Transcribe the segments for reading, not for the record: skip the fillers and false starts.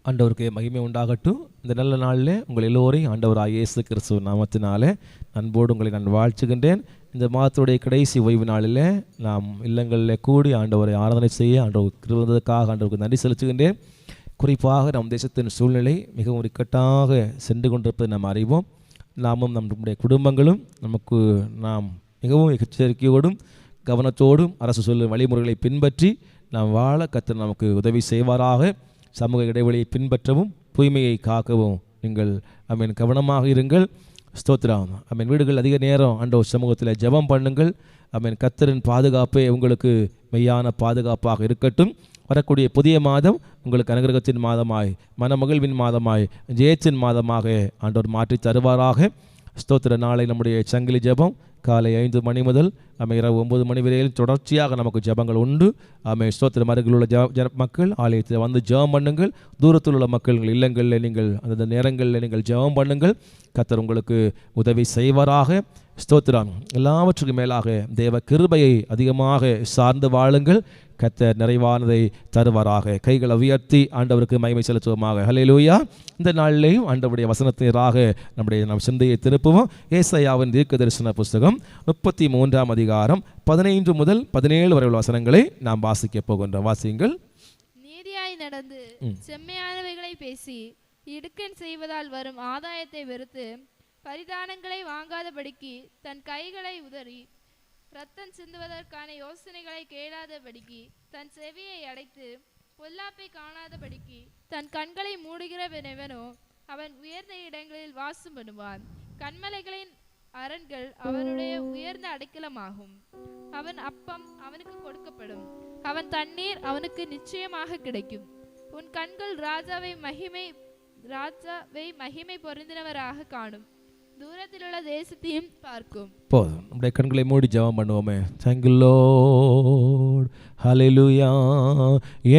ஆண்டவருக்கு மகிமை உண்டாகட்டும். இந்த நல்ல நாளில் உங்கள் எல்லோரையும் ஆண்டவராகிய இயேசு கிறிஸ்துவ நாமத்தினாலே அன்போடு உங்களை நான் வாழ்த்துகின்றேன். இந்த மாதத்துடைய கடைசி ஓய்வு நாளில் நாம் இல்லங்களில் கூடி ஆண்டவரை ஆராதனை செய்ய ஆண்டவருக்கு இருந்ததுக்காக ஆண்டவருக்கு நன்றி செலுத்துகின்றேன். குறிப்பாக நம் தேசத்தின் சூழ்நிலை மிகவும் இக்கட்டாக சென்று கொண்டிருப்பதை நாம் அறிவோம். நாமும் நம்முடைய குடும்பங்களும் நாம் மிகவும் எச்சரிக்கையோடும் கவனத்தோடும் அரசு சொல்லும் வழிமுறைகளை பின்பற்றி நாம் வாழ கர்த்தர் நமக்கு உதவி செய்வாராக. சமூக இடைவெளியை பின்பற்றவும் தூய்மையை காக்கவும் நீங்கள் கவனமாக இருங்கள். ஸ்தோத்திரம். வீடுகள் அதிக நேரம் ஆண்டவர் சமூகத்தில் ஜெபம் பண்ணுங்கள். கர்த்தரின் பாதுகாப்பே உங்களுக்கு மெய்யான பாதுகாப்பாக இருக்கட்டும். வரக்கூடிய புதிய மாதம் உங்களுக்கு அனுகிரகத்தின் மாதமாய், மனமகிழ்வின் மாதமாய், ஜெயத்தின் மாதமாக ஆண்டவர் மாற்றி தருவாராக. ஸ்தோத்திர. நாளை நம்முடைய சங்கிலி ஜெபம் காலை 5 மணி முதல் இரவு 9 மணி வரையில் தொடர்ச்சியாக நமக்கு ஜெபங்கள் உண்டு. ஸ்தோத்திரம். அருகில் உள்ள மக்கள் ஆலயத்தில் வந்து ஜெபம் பண்ணுங்கள். தூரத்தில் உள்ள மக்கள் இல்லங்களில் நீங்கள் அந்த நேரங்களில் நீங்கள் ஜெபம் பண்ணுங்கள். கர்த்தர் உங்களுக்கு உதவி செய்வாராக. ஸ்தோத்திரம். எல்லாவற்றுக்கும் மேலாக தேவ கிருபையை அதிகமாக சார்ந்து வாழுங்கள். கர்த்தர் நிறைவானதை தருவாராக. கைகளை உயர்த்தி ஆண்டவருக்கு மகிமை செலுத்துவோமாக. ஹல்லேலூயா. இந்த நாளிலேயும் ஆண்டவருடைய வசனத்தினராக நம் சிந்தையை திருப்புவோம். ஏசாயாவின் தீர்க்கதரிசன புஸ்தகம் 33ஆம் அதிகாரம் 15 முதல் 17 வரை உள்ள வசனங்களை நாம் வாசிக்க போகின்றோம். வாசியுங்கள். நீதியாய் நடந்து செம்மையானவைகளை பேசி இடுக்கண் செய்வதால் வரும் ஆதாயத்தை வெறுத்து பரிதானங்களை வாங்காதபடிக்கு தன் கைகளை உதறி ரத்தம் சிந்துவதற்கான யோசனைகளை கேளாதபடிக்கு தன் செவியை அடைத்து பொல்லாப்பை காணாதபடிக்கு தன் கண்களை மூடுகிறவனோ அவன் உயர்ந்த இடங்களில் வாசம் பண்ணுவான். கண்மலைகளின் அரண்கள் அவனுடைய உயர்ந்த அடைக்கலமாகும். அவன் அப்பம் அவனுக்கு கொடுக்கப்படும், அவன் தண்ணீர் அவனுக்கு நிச்சயமாக கிடைக்கும். உன் கண்கள் ராஜாவை மகிமை பொருந்தினவராக காணும், தூரத்தில் உள்ள தேசத்தையும் பார்க்கும். போதும். நம்முடைய கண்களை மூடி ஜெபம் பண்ணுவோமே. Thank you Lord. Hallelujah.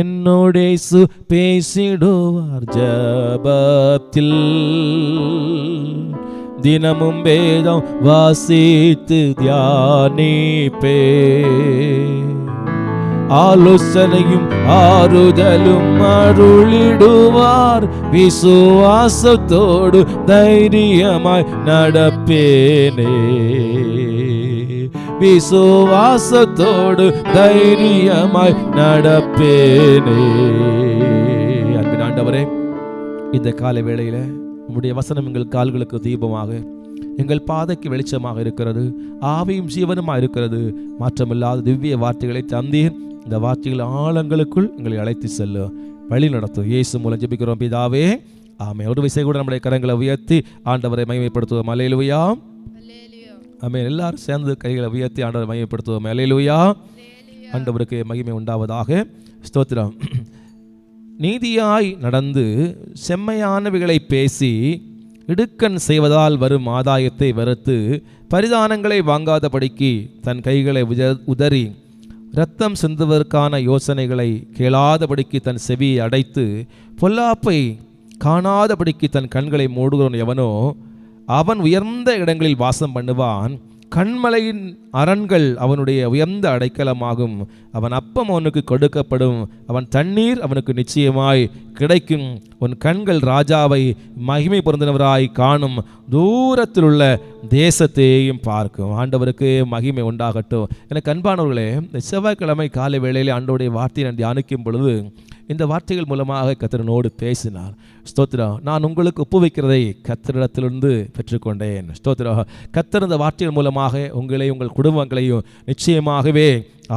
என்னோடு இயேசு பேசிடுவார் ஜெபத்தில், தினமும் வேதம் வாசித்து தியானிப்பே, ஆலோசனையும் ஆறுதலும் அருளிடுவார். விசுவாசத்தோடு தைரியமாய் நடப்பேனே, விசுவாசத்தோடு தைரியமாய் நடப்பேனே. அன்பின் ஆண்டவரே, இந்த காலை வேளையில உம்முடைய வசனம் எங்கள் கால்களுக்கு தீபமாக, எங்கள் பாதைக்கு வெளிச்சமாக இருக்கிறது, ஆவியும் ஜீவனுமாக இருக்கிறது. மாற்றமில்லாத திவ்ய வார்த்தைகளை தந்தீர். இந்த வார்த்தைகள் ஆழங்களுக்குள் எங்களை அழைத்து செல்ல வழி நடத்தும். இயேசு மூலம் ஜெபிக்கிறோம் பிதாவே, ஆமென். ஒரு விசை கூட நம்முடைய கரங்களை உயர்த்தி ஆண்டவரை மகிமைப்படுத்துவோம். அல்லேலூயா. ஆமென். எல்லாரும் சேர்ந்து கைகளை உயர்த்தி ஆண்டவரை மகிமைப்படுத்துவோம். அல்லேலூயா. ஆண்டவருக்கு மகிமை உண்டாவதாக. ஸ்தோத்திரம். நீதியாய் நடந்து செம்மையானவைகளை பேசி இடுக்கண் செய்வதால் வரும் ஆதாயத்தை வெறுத்து பரிதானங்களை வாங்காதபடிக்கு தன் கைகளை உதறி இரத்தம் சிந்துவதற்கான யோசனைகளை கேளாதபடிக்கு தன் செவியை அடைத்து பொல்லாப்பை காணாதபடிக்கு தன் கண்களை மூடுகிறவன் எவனோ அவன் உயர்ந்த இடங்களில் வாசம் பண்ணுவான். கண்மலையின் அரண்கள் அவனுடைய உயர்ந்த அடைக்கலமாகும். அவன் அப்பம் அவனுக்கு கொடுக்கப்படும், அவன் தண்ணீர் அவனுக்கு நிச்சயமாய் கிடைக்கும். உன் கண்கள் ராஜாவை மகிமை பொருந்தினவராய் காணும், தூரத்தில் உள்ள தேசத்தையும் பார்க்கும். ஆண்டவருக்கு மகிமை உண்டாகட்டும். எனக்கு அன்பானவர்களே, இந்த செவ்வாய்க்கிழமை காலை வேளையில் ஆண்டவருடைய வார்த்தையை நான் தியானிக்கும் பொழுது இந்த வார்த்தைகள் மூலமாக கர்த்தரனோடு பேசினார். ஸ்தோத்திரம். நான் உங்களுக்கு ஒப்புவிக்கிறதை கர்த்தரிடத்திலிருந்து பெற்றுக்கொண்டேன். ஸ்தோத்திரம். கர்த்தர் இந்த வார்த்தைகள் மூலமாக உங்களையும் உங்கள் குடும்பங்களையும் நிச்சயமாகவே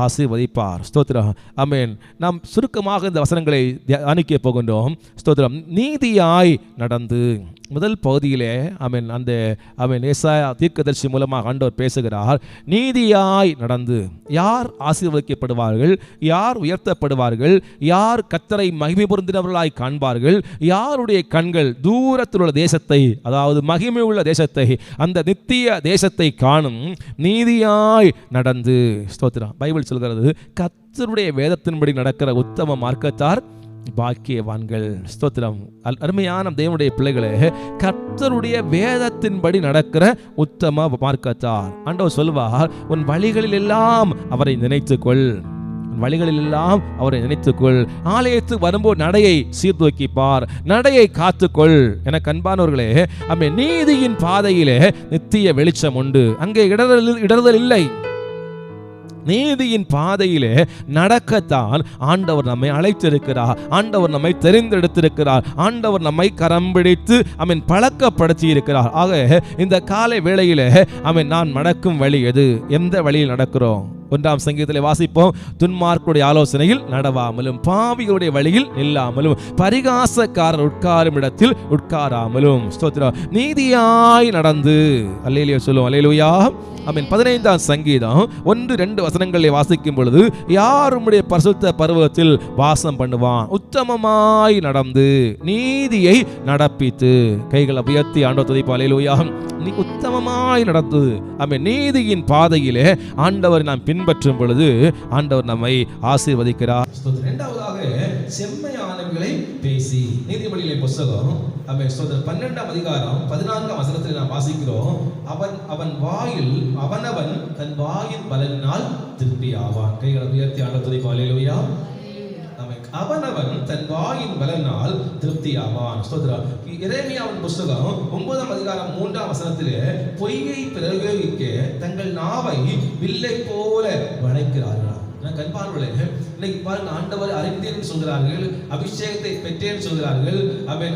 ஆசீர்வதிப்பார். ஸ்தோத்திரம். ஆமென். நாம் சுருக்கமாக இந்த வசனங்களை தியானிக்க போகின்றோம். ஸ்தோத்திரம். நீதியாய் நடந்து முதல் பகுதியிலே ஏசாயா தீர்க்கதரிசி மூலமாக ஆண்டவர் பேசுகிறார். நீதியாய் நடந்து யார் ஆசீர்வதிக்கப்படுவார்கள், யார் உயர்த்தப்படுவார்கள், யார் கர்த்தரை மகிமை பொருந்தினவர்களாய் காண்பார்கள், யாருடைய கண்கள் தூரத்தில் உள்ள தேசத்தை, அதாவது மகிமை உள்ள தேசத்தை, அந்த நித்திய தேசத்தை காணும். நீதியாய் நடந்து. ஸ்தோத்திரம். பைபிள் சொல்கிறது, கர்த்தருடைய வேதத்தின்படி நடக்கிற உத்தம மார்க்கத்தார் பாக்கியவான்கள். ஸ்தோத்திரம். அருமையான தேவனுடைய பிள்ளைகளே, கர்த்தருடைய வேதத்தின்படி நடக்கிற உத்தம மார்க்கத்தார். ஆண்டவர் சொல்வார், உன் வழிகளில் எல்லாம் அவரை நினைத்துக்கொள். உன் வழிகளில் எல்லாம் அவரை நினைத்துக்கொள். ஆலயத்துக்கு வரும்போது நடையை சீர்தூக்கிப்பார், நடையை காத்துக்கொள். என கண்பானவர்களே, நீதியின் பாதையிலே நித்திய வெளிச்சம் உண்டு, அங்கே இடறுதல் இல்லை. நீதியின் பாதையிலே நடக்கத்தான் ஆண்டவர் நம்மை அழைத்திருக்கிறார், ஆண்டவர் நம்மை தெரிந்தெடுத்திருக்கிறார், ஆண்டவர் நம்மை கரம் பிடித்து பழக்கப்படுத்தி இருக்கிறார். ஆக இந்த காலை வேளையிலே நான் நடக்கும் வழி எது? எந்த வழியில் நடக்கிறோம்? 1ஆம் சங்கீதத்திலே வாசிப்போம், துன்மார்க்குடைய ஆலோசனையில் நடவாமலும், பாவிகளுடைய வழியில் நில்லாமலும், பரிகாசக்காரர் உட்காரும் இடத்தில் உட்காராமலும், ஸ்தோத்திரம், நீதியாய் நடந்து. அல்லேலூயா சொல்லுவோம், அல்லேலூயா. 15ஆம் சங்கீதம் 1-2 வசனங்களை வாசிக்கும் பொழுது, யார் உம்முடைய பரிசுத்த பர்வதத்தில் வாசம் பண்ணுவான்? உத்தமமாய் நடந்து நீதியை நடப்பித்து. கைகளை உயர்த்தி ஆண்டவர் துதிப்போம், அல்லேலூயா. நீ உத்தமமாய் நடந்து நீதியின் பாதையிலே ஆண்டவர் நாம் பின்பற்றும் பொழுது ஆண்டவர் நம்மை ஆசீர்வதிக்கிறார். இரண்டாவதாக செம்மையானவைகளை பேசி. நீதிமொழிகளிலே புத்தகம் 12ஆம் அதிகாரம் 14ஆம் வசனத்தில் நாம் வாசிக்கிறோம், அவன் வாயில் அவனவன் தன் வாயின் பலனால் திருப்தி ஆவான். கைகளை உயர்த்தி ஆண்டவர் துதிப்போம், அல்லேலூயா. அவனவன் தன் வாயின் பலனால் திருப்தி ஆவான். எரேமியாவின் புத்தகம் 9ஆம் அதிகாரம் 3ஆம் வசனத்திலே, பொய்யை பிரயோகிக்க தங்கள் நாவை வில்லை போல வளைக்கிறார்கள். கண்பார்வர்களே, இன்னைக்கு பாருங்க, ஆண்டவர் அறிந்தேன் சொல்கிறார்கள், அபிஷேகத்தை பெற்றேன் சொல்கிறார்கள்,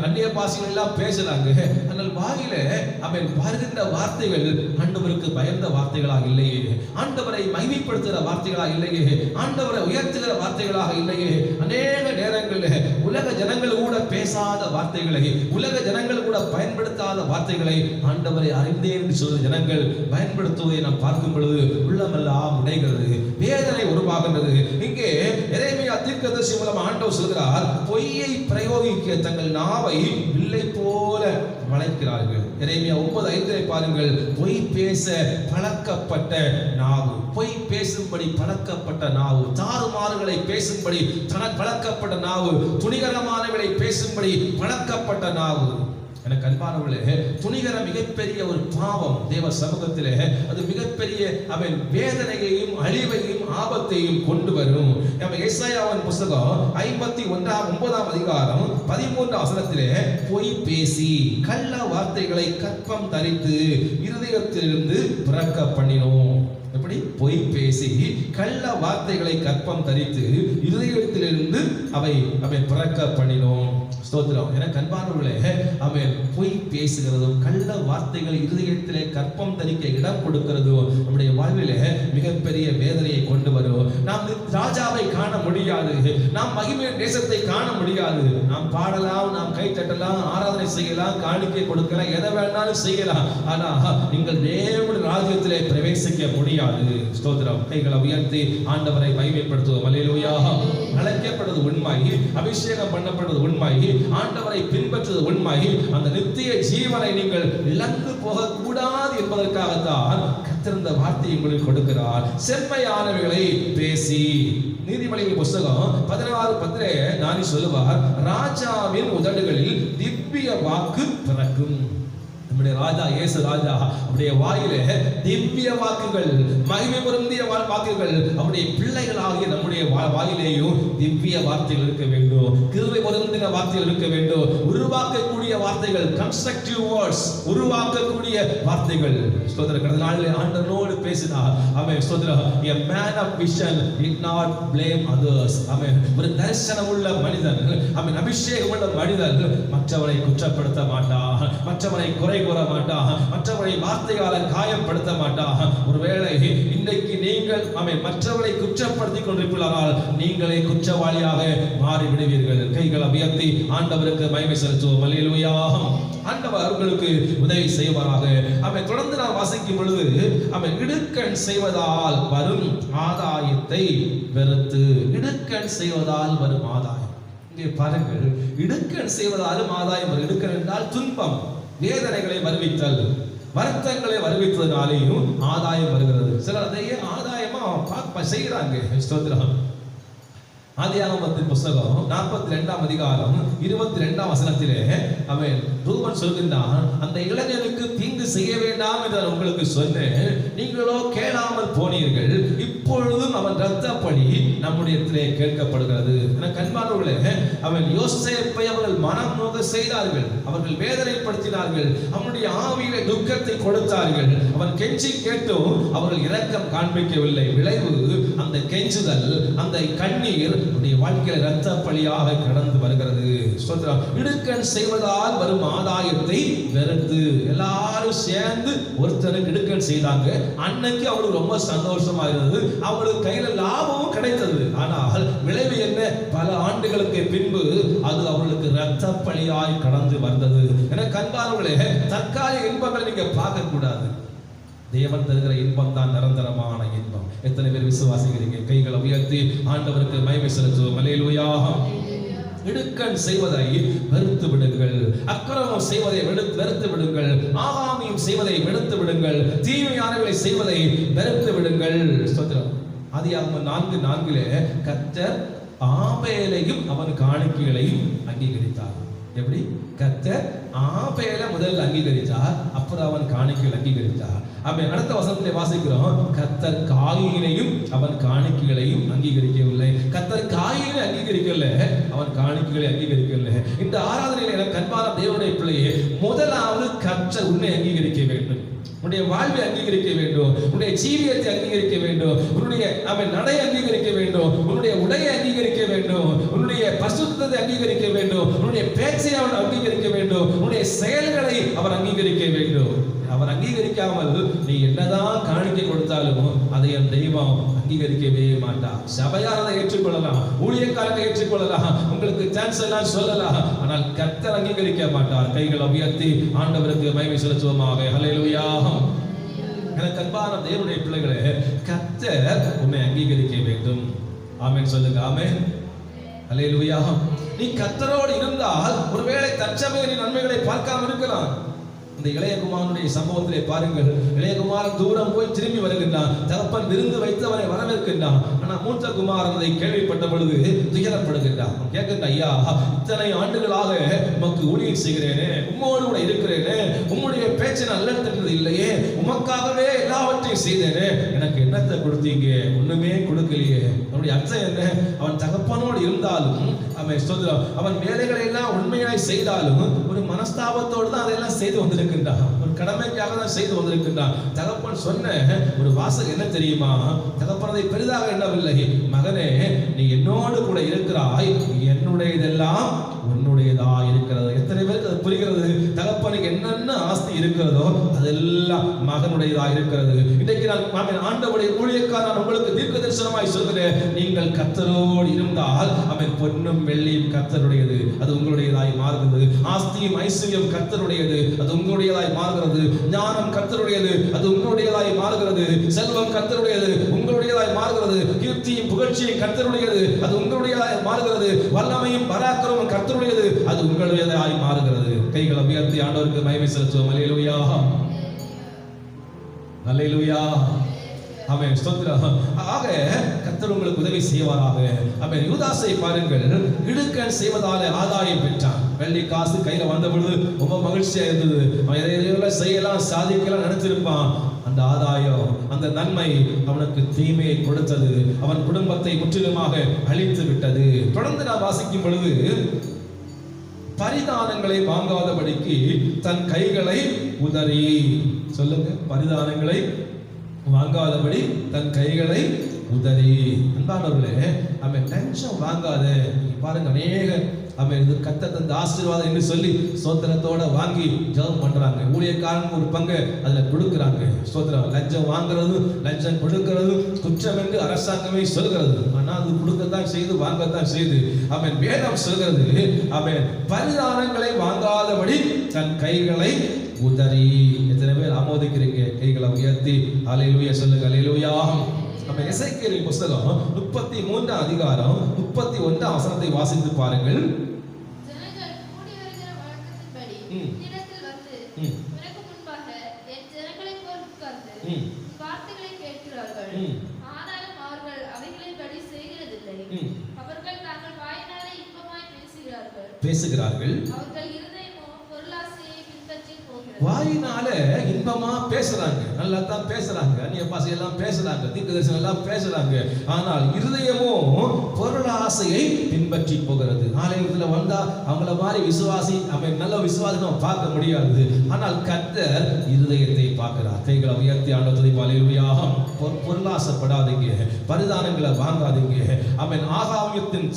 அந்நிய பாஷைகள் எல்லாம் பேசுறாங்க. ஆனால் வாயில வருகின்ற வார்த்தைகள் ஆண்டவருக்கு பயந்த வார்த்தைகளாக இல்லையே, ஆண்டவரை மகிமைப்படுத்துகிற வார்த்தைகளாக இல்லையே, ஆண்டவரை உயர்த்துகிற வார்த்தைகளாக இல்லையே. அநேக நேரங்களில் உலக ஜனங்கள் கூட பேசாத வார்த்தைகளை, உலக ஜனங்கள் கூட பயன்படுத்தாத வார்த்தைகளை ஆண்டவரை அறிந்தேன் என்று சொல்கிற ஜனங்கள் பயன்படுத்துவதை நாம் பார்க்கும் பொழுது உள்ளமெல்லாம் உடைகிறது, வேதனை உருவாகின்றது. இங்கே எரேமியா தீர்க்கதரிசி மூலம் ஆண்டவர் சொல்கிறார், பொய்யை பிரயோகிக்க தங்கள் நாவை வில்லை போல வளைக்கிறார்கள். எரேமியா 9:5 பாருங்கள், பொய் பேச பழக்கப்பட்ட நாவு, பொய் பேசும்படி பழக்கப்பட்ட நாவு, தாறுமாறுகளை பேசும்படி பழக்கப்பட்ட நாவு, துணிகரமானவர்களை பேசும்படி பழக்கப்பட்ட நாவு. எனக்கு அன்பானவர்களே, துணிகரம் மிகப்பெரிய ஒரு பாவம் தேவ சமூகத்திலே. அது மிகப்பெரிய வேதனையையும் அழிவையும் ஆபத்தையும் கொண்டு வரும். எசாயாவின் புத்தகம் 51:9ஆம் அதிகாரம் 13ஆம் வசனத்திலே, பொய் பேசி கள்ள வார்த்தைகளை கற்பம் தரித்து இருதயத்திலிருந்து பிறக்க பண்ணினோம். எப்படி? பொய் பேசி கள்ள வார்த்தைகளை கற்பம் தரித்து இருதயத்திலிருந்து அவை பிறக்க பண்ணினோம். ஸ்தோத்திரம். என கண்பானவர்களே, பொய் பேசுகிறதும் கள்ள வார்த்தைகள் இருதயத்திலே கற்பம் தரிக்க இடம் கொடுக்கிறதும் நம்முடைய வாழ்விலே மிகப்பெரிய வேதனையை கொண்டு வரும். நாம் ராஜாவை காண முடியாது, நாம் மகிமை தேசத்தை காண முடியாது. நாம் பாடலாம், நாம் கை தட்டலாம், ஆராதனை செய்யலாம், காணிக்கை கொடுக்கலாம், எதை வேணாலும் செய்யலாம். ஆனா நீங்கள் தேவனுடைய ராஜ்யத்திலே பிரவேசிக்க முடியாது. ஸ்தோத்திரம். கைகளை உயர்த்தி ஆண்டவரை மகிமைப்படுத்துவோம். அல்லேலூயா. அழைக்கப்பட்டது உண்மை, அபிஷேகம் பண்ணப்பட்டது உண்மை, ஆண்டவரை பின்பற்றுவது உண்மை. அந்த நித்திய ஜீவனை நீங்கள் இழந்து போக கூடாது என்பதற்காகத்தான் கர்த்தர் இந்த வார்த்தையை உங்களுக்கு கொடுக்கிறார். செம்மையானவைகளை பேசி. நீதிமொழிகளின் புத்தகம் 16:10 ஞானி சொல்லுவார், ராஜாவின் உதடுகளில் திவ்ய வாக்கு பிறக்கும். நம்முடைய ராஜா இயேசு ராஜா, அவருடைய வாயிலே திவ்ய வாக்குகள், மகிமை பொருந்திய வாக்குகள், அவருடைய பிள்ளைகளாகிய நம்முடைய வாயிலேயும் திவ்ய வார்த்தைகள் இருக்க வேண்டும், கிருபை பொருந்தின வார்த்தைகள் இருக்க வேண்டும், உருவாக்கக்கூடிய வார்த்தைகள், கன்ஸ்ட்ரக்டிவ் வேர்ட்ஸ், உருவாக்கக்கூடிய வார்த்தைகள். ஸ்தோத்திரம். கடந்த நாளில் ஆண்டவரோடு பேசினார். ஆமென். ஸ்தோத்திரம். a man of vision did not blame others. ஆமென். ஒரு தரிசனம் உள்ள மனிதன், ஆமென், அபிஷேகம் உள்ள மனிதன் மற்றவரை குற்றப்படுத்த மாட்டான், மற்றவரை குறை கூற மாட்டான், மற்றவரை வார்த்தையால காயப்படுத்த மாட்டான். ஒருவேளை இன்றைக்கு நீங்கள் மற்றவரை குற்றப்படுத்தி கொண்டிருப்பீர்களானால் நீங்களே குற்றவாளியாக மாறி விடுவீர்கள். கைகளை உயர்த்தி ஆண்டவருக்கு மகிமை செலுத்துவோம். அல்லேலூயா. ஆண்டவர் அவர்களுக்கு உதவி செய்வாராக. தொடர்ந்து நான் வாசிக்கும் பொழுது, இடுக்கண் செய்வதால் வரும் ஆதாயத்தை வெறுத்து. இடுக்கண் செய்வதால் வரும் ஆதாயம். இங்கே பாருங்கள், இடுக்கண் செய்வதாலும் ஆதாயம் வரும். இடுக்கண் என்றால் துன்பம், வேதனைகளை வருவித்தல், வருத்தங்களை வருவித்ததுனாலேயும் ஆதாயம் வருகிறது. சிலர் அதையே ஆதாயமா செய்கிறாங்க. ஸ்தோத்திரம். ஆதியாகமத்தின் புத்தகம் 42ஆம் அதிகாரம் 22ஆம் வசனத்திலே அவன் ரூபன் சொல்கின்றான், அந்த இளைஞனுக்கு தீங்கு செய்ய வேண்டாம் என்று உங்களுக்கு சொன்னேன், நீங்களோ கேளாமல் போனீர்கள், இப்பொழுதும் அவன் இரத்தப்பழி நம்முடையத்திலே கேட்கப்படுகிறது. கண்பானவர்களே, அவன் யோசேப்பை அவர்கள் மனம் நோக செய்தார்கள், அவர்கள் வேதனைப்படுத்தினார்கள், அவனுடைய ஆவியிலே துக்கத்தை கொடுத்தார்கள். அவன் கெஞ்சி கேட்டும் அவர்கள் இரக்கம் காண்பிக்கவில்லை. விளைவு அந்த கெஞ்சுதல், அந்த கண்ணீர் உடைய வாழ்க்கையில் இரத்த பழியாக கடந்து வருகிறது. இடுக்கண் செய்வதால் வரும் ஆதாயத்தை வெறுத்து எல்லாரும் சேர்ந்து ஒருத்தருக்கு இடுக்கண் செய்தாங்க. அன்னைக்கு அவருக்கு ரொம்ப சந்தோஷமா இருந்தது, அவங்களுக்கு கையில லாபமும் கிடைத்தது. ஆனால் விளைவு என்ன? பல ஆண்டுகளுக்கு பின்பு அது அவர்களுக்கு இரத்த பழியாய் கடந்து வந்தது. என கண்பானவர்களே, தற்காலிக இன்பங்களை நீங்க பார்க்க கூடாது. தேவன் தருகிற இன்பம் தான் நிரந்தரமான இன்பம். எத்தனை பேர் விசுவாசிக்கிறீங்க? கைகளை உயர்த்தி ஆண்டவருக்கு மகிமை செலுத்துவோம். அல்லேலூயா. இடுக்கண் செய்வதை வெறுத்து விடுங்கள், அக்கிரமம் செய்வதை வெறுத்து விடுங்கள், ஆகாமியம் செய்வதை வெறுத்து விடுங்கள், தீமையானவர்களை செய்வதை வெறுத்து விடுங்கள். ஸ்தோத்திரம். ஆதியாகமம் 4:4 கர்த்தர் ஆபேலையும் அவன் காணிக்கைகளையும் அங்கீகரித்தார். எப்படி? கர்த்தர் ஆபேலை முதல்ல அங்கீகரித்தார், அப்புறம் அவன் காணிக்கைகள் அங்கீகரித்தார். அடுத்த வசனத்திலே வாசிக்கிறோம், கர்த்தர் காயினையும் அவன் காணிக்கைகளையும் அங்கீகரிக்கவில்லை. கர்த்தர் காயினை அங்கீகரிக்கல, அவன் காணிக்கைகளை அங்கீகரிக்கல. இந்த ஆராதனையில கண்பான தேவனுடைய பிள்ளையே, முதலாவது கர்த்தர் உன்னை அங்கீகரிக்க வேண்டும், உன்னுடைய வாழ்வை அங்கீகரிக்க வேண்டும், உன்னுடைய ஜீவியத்தை அங்கீகரிக்க வேண்டும், உன்னுடைய நடை அங்கீகரிக்க வேண்டும், உன்னுடைய உடையை அங்கீகரிக்க வேண்டும், உன்னுடைய பரிசுத்தத்தை அங்கீகரிக்க வேண்டும், உன்னுடைய பேச்சை அவன் அங்கீகரிக்க வேண்டும், உன்னுடைய செயல்களை அவர் அங்கீகரிக்க வேண்டும். அவர் அங்கீகரிக்காமல் நீ என்னதான் காணிக்கை கொடுத்தாலும் அதை என் தெய்வம் அங்கீகரிக்கவே மாட்டார். சபையாரதை ஏற்றுக்கொள்ளலாம், ஊழியக்காரரை ஏற்றுக்கொள்ளலாம், உங்களுக்கு சான்ஸ் எல்லாம் சொல்லலாம், ஆனால் கர்த்தர் அங்கீகரிக்க மாட்டார். கைகளை உயர்த்தி ஆண்டவருக்கு மகிமை செலுத்துவோமாக. ஹல்லேலூயா. எனக்கு அன்பான தேவனுடைய பிள்ளைகளே, கர்த்தர் உன்னை அங்கீகரிக்க வேண்டும். ஆமென் சொல்லுங்க. ஆமென். ஹல்லேலூயா. நீ கர்த்தரோடு இருந்தால் ஒருவேளை தற்சமய நீ நன்மைகளை பார்க்காம இருக்கலாம். இந்த இளையகுமாரனுடைய சம்பவத்திலே பாருங்கள், இளையகுமாரன் தூரம் போய் திரும்பி வருகின்றான், தகப்பன் விருந்து வைத்து அவனை வரவேற்கின்றான். ஆனா மூத்த குமாரன் அதை கேள்விப்பட்ட பொழுது துயரப்படுகின்றான். கேட்கின்ற, ஐயா, இத்தனை ஆண்டுகளாக உமக்கு ஊழியம் செய்கிறேனே, உம்மோடு கூட இருக்கிறேனே, உம்முடைய பேச்சை நான் அல்லது இல்லையே, உமக்காகவே எல்லாவற்றையும் செய்தேனே, எனக்கு என்னத்தை கொடுத்தீங்க? ஒண்ணுமே கொடுக்கலையே. அவனுடைய அர்த்தம் என்ன? அவன் தகப்பனோடு இருந்தாலும் அவன் வேலைகளை எல்லாம் உண்மையாய் செய்தாலும் ஒரு மனஸ்தாபத்தோடு தான் அதெல்லாம் செய்து வந்திருக்கின்றான், ஒரு கடமைக்காக தான் செய்து வந்திருக்கின்றான். தகப்பன் சொன்ன ஒரு வாசகம் என்ன தெரியுமா? தகப்பன் அதை பெரிதாக எண்ணவில்லை, மகனே, நீ என்னோடு கூட இருக்கிறாய், என்னுடையதெல்லாம் உன்னுடையதா இருக்கிறது. எத்தனை பேருக்கு அது புரிகிறது? தகப்பனுக்கு என்னென்ன ஆஸ்தி இருக்கிறதோ அதெல்லாம் மகனுடையதா இருக்கிறது. இன்றைக்கு நான் ஆண்டவருடைய ஊழியக்காரன் உங்களுக்கு தீர்க்க தரிசனமாய் சொல்கிறேன், நீங்கள் கர்த்தரோடு இருந்தால் அவன் பொன்னும் வெள்ளியும் கர்த்தருடையது, அது உங்களுடையதாய் மாறுகிறது. ஆஸ்தியும் ஐஸ்வர்யம் கர்த்தருடையது, அது உங்களுடையதாய் மாறுகிறது. ஞானம் கர்த்தருடையது, அது உங்களுடையதாய் மாறுகிறது. செல்வம் கர்த்தருடையது, உங்களுடையதாய் மாறுகிறது. கீர்த்தியும் புகழ்ச்சியும் கர்த்தருடையது, அது உங்களுடையதாய் மாறுகிறது. வல்லமையும் பராக்கிரமும் கர்த்தருடையது, அது உங்களுடையதாய் மாறுகிறது. கைகளை உயர்த்தி ஆண்டவருக்கு மகிமை செலுத்துவோம். அல்லேலூயா. அல்லேலூயா. ஆமென். ஸ்தோத்திரம். ஆக கர்த்தர் உங்களுக்கு உதவி செய்வாராக. ஆமென். யூதாசை பாருங்கள், இடுக்கண் செய்வதாலே ஆதாயம் பெற்றான். வெள்ளி காசு கையில வந்த பொழுது ரொம்ப மகிழ்ச்சியா இருந்தது. அவன் எதையெல்லாம் செய்யலாம், சாதிக்கலாம் நினைச்சிருப்பான். அந்த ஆதாயம், அந்த நன்மை அவனுக்கு தீமையை கொடுத்தது, அவன் குடும்பத்தை முற்றிலுமாக அழித்து விட்டது. தொடர்ந்து நான் வாசிக்கும் பொழுது, பரிதானங்களை வாங்காதபடிக்கு தன் கைகளை உதறி, சொல்லுங்க, பரிதானங்களை வாங்காதபடி தன் கைகளை உதறி. அன்பானவர்களே, அவன் டென்ஷன் வாங்காத. பாருங்க, அநேக அவன் இது கர்த்தர் தந்த ஆசீர்வாதம் என்று சொல்லி ஸ்தோத்திரத்தோட வாங்கி ஜெபம் பண்றாங்க. ஊழியக்காரன் ஒரு பங்கு அதுல கொடுக்குறாங்க. ஸ்தோத்திரம். லஞ்சம் வாங்குறது, லஞ்சம் கொடுக்கிறது குற்றம் என்று அரசாங்கமே சொல்கிறது. ஆனா அது கொடுக்கத்தான் செய்து, வாங்கத்தான் செய்து. அவன் வேதம் சொல்கிறது, அவன் பரிதானங்களை வாங்காதபடி தன் கைகளை உதறி. எத்தனை பேர் ஆமோதிக்கிறீங்க? கைகளை உயர்த்தி அல்லேலூயா சொல்லுங்க. அல்லேலூயா. நம்ம எசேக்கியேலின் புத்தகம் 33 அதிகாரம் 31 வசனத்தை வாசித்து பாருங்கள். ஜனங்கள் கூடி வருகிற வழக்கத்தின்படி இடத்தில் வந்து உனக்கு முன்பாக என் ஜனங்களைப் போல் உட்கார்ந்து வார்த்தைகளை கேட்கிறார்கள். ஆனாலும் அவர்கள் அவைகளின்படி செய்கிறதில்லை. அவர்கள் தாங்கள் வாயினாலே இன்பமாய் பேசுகிறார்கள். அவர்கள் இருதயமோ பொருளாசையை பின்பற்றி போகிறது. வாயினால இன்பமா பேசுறாங்க, நல்லா தான் பேசுறாங்க, அந்நிய பாஷையெல்லாம் பேசுறாங்க, தீர்க்கதரிசனம் எல்லாம் பேசுறாங்க. ஆனால் இருதயமும் பொருளாசையை பின்பற்றி போகிறது. ஆலயத்துல வந்தா அவங்கள மாதிரி விசுவாசி, அவன் நல்ல விசுவாசி நம்ம பார்க்க முடியாது. ஆனால் கர்த்தர் இருதயத்தை பார்க்கிறார். கைகளை உயர்த்தி ஆண்டவரை அல்லேலூயா. பொருளாசைப்படாதீங்க, பரிதானங்களை வாங்காதீங்க. அவன் ஆகாமியத்தின்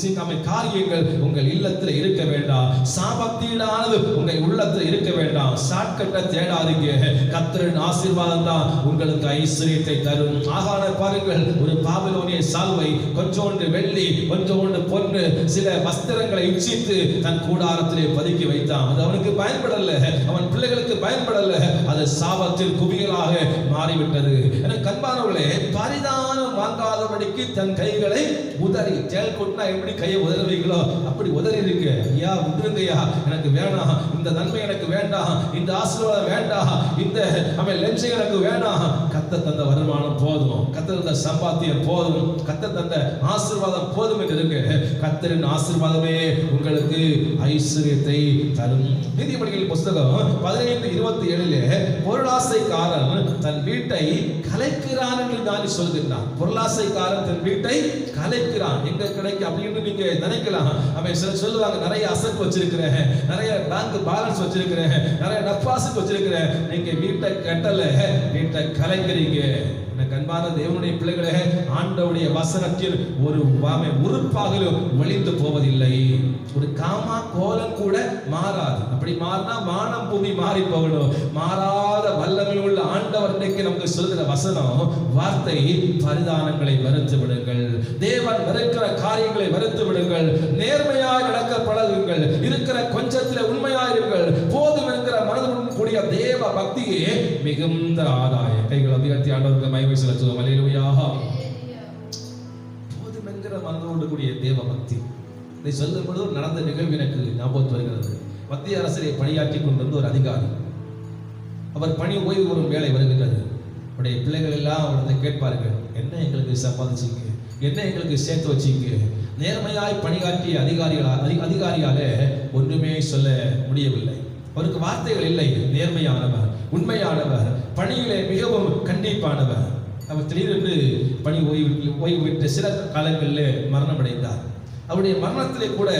காரியங்கள் உங்கள் இல்லத்தில் இருக்க வேண்டாம். சாபத்தீடானது உங்கள் உள்ளத்தில் இருக்க வேண்டாம். ஷார்ட்கட்டை தேடாதீங்க. கர்த்தரின் ஆசீர்வாதம் தான் உங்களுக்கு ஐஸ்வரியத்தை தரும். ஆகான பாருங்கள், ஒரு பாபிலோனிய சால்வை, கொஞ்சோண்டு வெள்ளி, கொஞ்சோண்டு பொன்னு, சில வஸ்திரங்களை இச்சித்து தன் கூடாரத்திலே பதுக்கி வைத்தான். அது அவனுக்கு பயன்படல, அவன் பிள்ளைகளுக்கு பயன்படல. அது சாபத்தில் குவியலாக மாறிவிட்டது. எனக்கு அன்பானவர்களே, பரிதானம் வாங்காதபடிக்கு தன் கைகளை உதறி, தேல் கொட்டினா எப்படி கையை உதறுவீங்களோ அப்படி உதறி இருக்கு. ஐயா விட்டுருங்கய்யா, எனக்கு வேணாம், இந்த நன்மை எனக்கு வேண்டாம், இந்த ஆசீர்வாதம் வேண்டாம், இந்த அவன் லென்சை எனக்கு வேண்டாம். கத்த தந்த வருமானம் போதும், கத்த தந்த சம்பாத்தியம் போதும், கத்த தந்த ஆசீர்வாதம் போதும் என்று இருக்கு. கத்தரின் ஆசீர்வாதமே உங்களுக்கு ஐஸ்வரியத்தை தரும். நீதிமொழிகள் புஸ்தகம் 15:27 பொருளாசைக்காரன் தன் வீட்டை கலைக்கிறான் என்று தான் சொல்கிறான். பொருளாசைக்காரன் தன் வீட்டை கலைக்கிறான். எங்க கிடைக்கும் அப்படின்னு நீங்க நினைக்கலாம். அவன் சொல்லுவாங்க, நிறைய அசட் வச்சிருக்கிறேன், நிறைய பேங்க் பேலன்ஸ் வச்சிருக்கிறேன், நிறைய டெபாசிட் வச்சிருக்கிறேன். நீங்க வீட்டை கட்டல, வீட்டை கலைக்கிறீங்க. அன்பான தேவனுடைய பிள்ளைகளே, ஆண்டவருடைய வசனத்தில் ஒரு உறுப்பாகலும் ஒளிந்து போவதில்லை. ஒரு காமா கோலம் கூட மாறாது. அப்படி மாறினா வானம் பூமி மாறி போகணும். மாறாத வல்லமை உள்ள ஆண்டவர் இன்னைக்கு நமக்கு சொல்கிற வசனம், வார்த்தை, பரிதானங்களை வெறுத்து விடுங்கள், தேவன் வெறுக்கிற காரியங்களை வெறுத்து விடுங்கள், நேர்மையாய் நடக்க பழகுங்கள், இருக்கிற கொஞ்சத்தில் உண்மையாயிருங்கள், போதும் என்கிற மனதுடன் கூடிய தேவ பக்தியே மிகுந்த ஆதாயம். கைகளை உயர்த்தி ஆண்டவருக்கு மகிமை செலுத்துவோம். அல்லேலூயா. போதும் என்கிற மனதோடு கூடிய தேவ பக்தி. இதை சொல்லும் பொழுது நடந்த நிகழ்வு எனக்கு ஞாபகம் வருகிறது. மத்திய அரசிலே பணியாற்றி கொண்டிருந்த ஒரு அதிகாரி, அவர் பணி ஓய்வு வரும் வேலை வருகிறது. அவருடைய பிள்ளைகள் எல்லாம் அவர்களை கேட்பார்கள், என்ன எங்களுக்கு சம்பாதிச்சிங்க, என்ன எங்களுக்கு சேர்த்து வச்சிங்க. நேர்மையாய் பணியாற்றிய அதிகாரியால ஒன்றுமே சொல்ல முடியவில்லை. அவருக்கு வார்த்தைகள் இல்லை. நேர்மையானவர், உண்மையானவர், பணியிலே மிகவும் கண்டிப்பானவர். அவர் திடீரென்று பணி ஓய்வு விட்ட சில காலங்களில் மரணம் அடைந்தார். அவருடைய மரணத்திலே கூட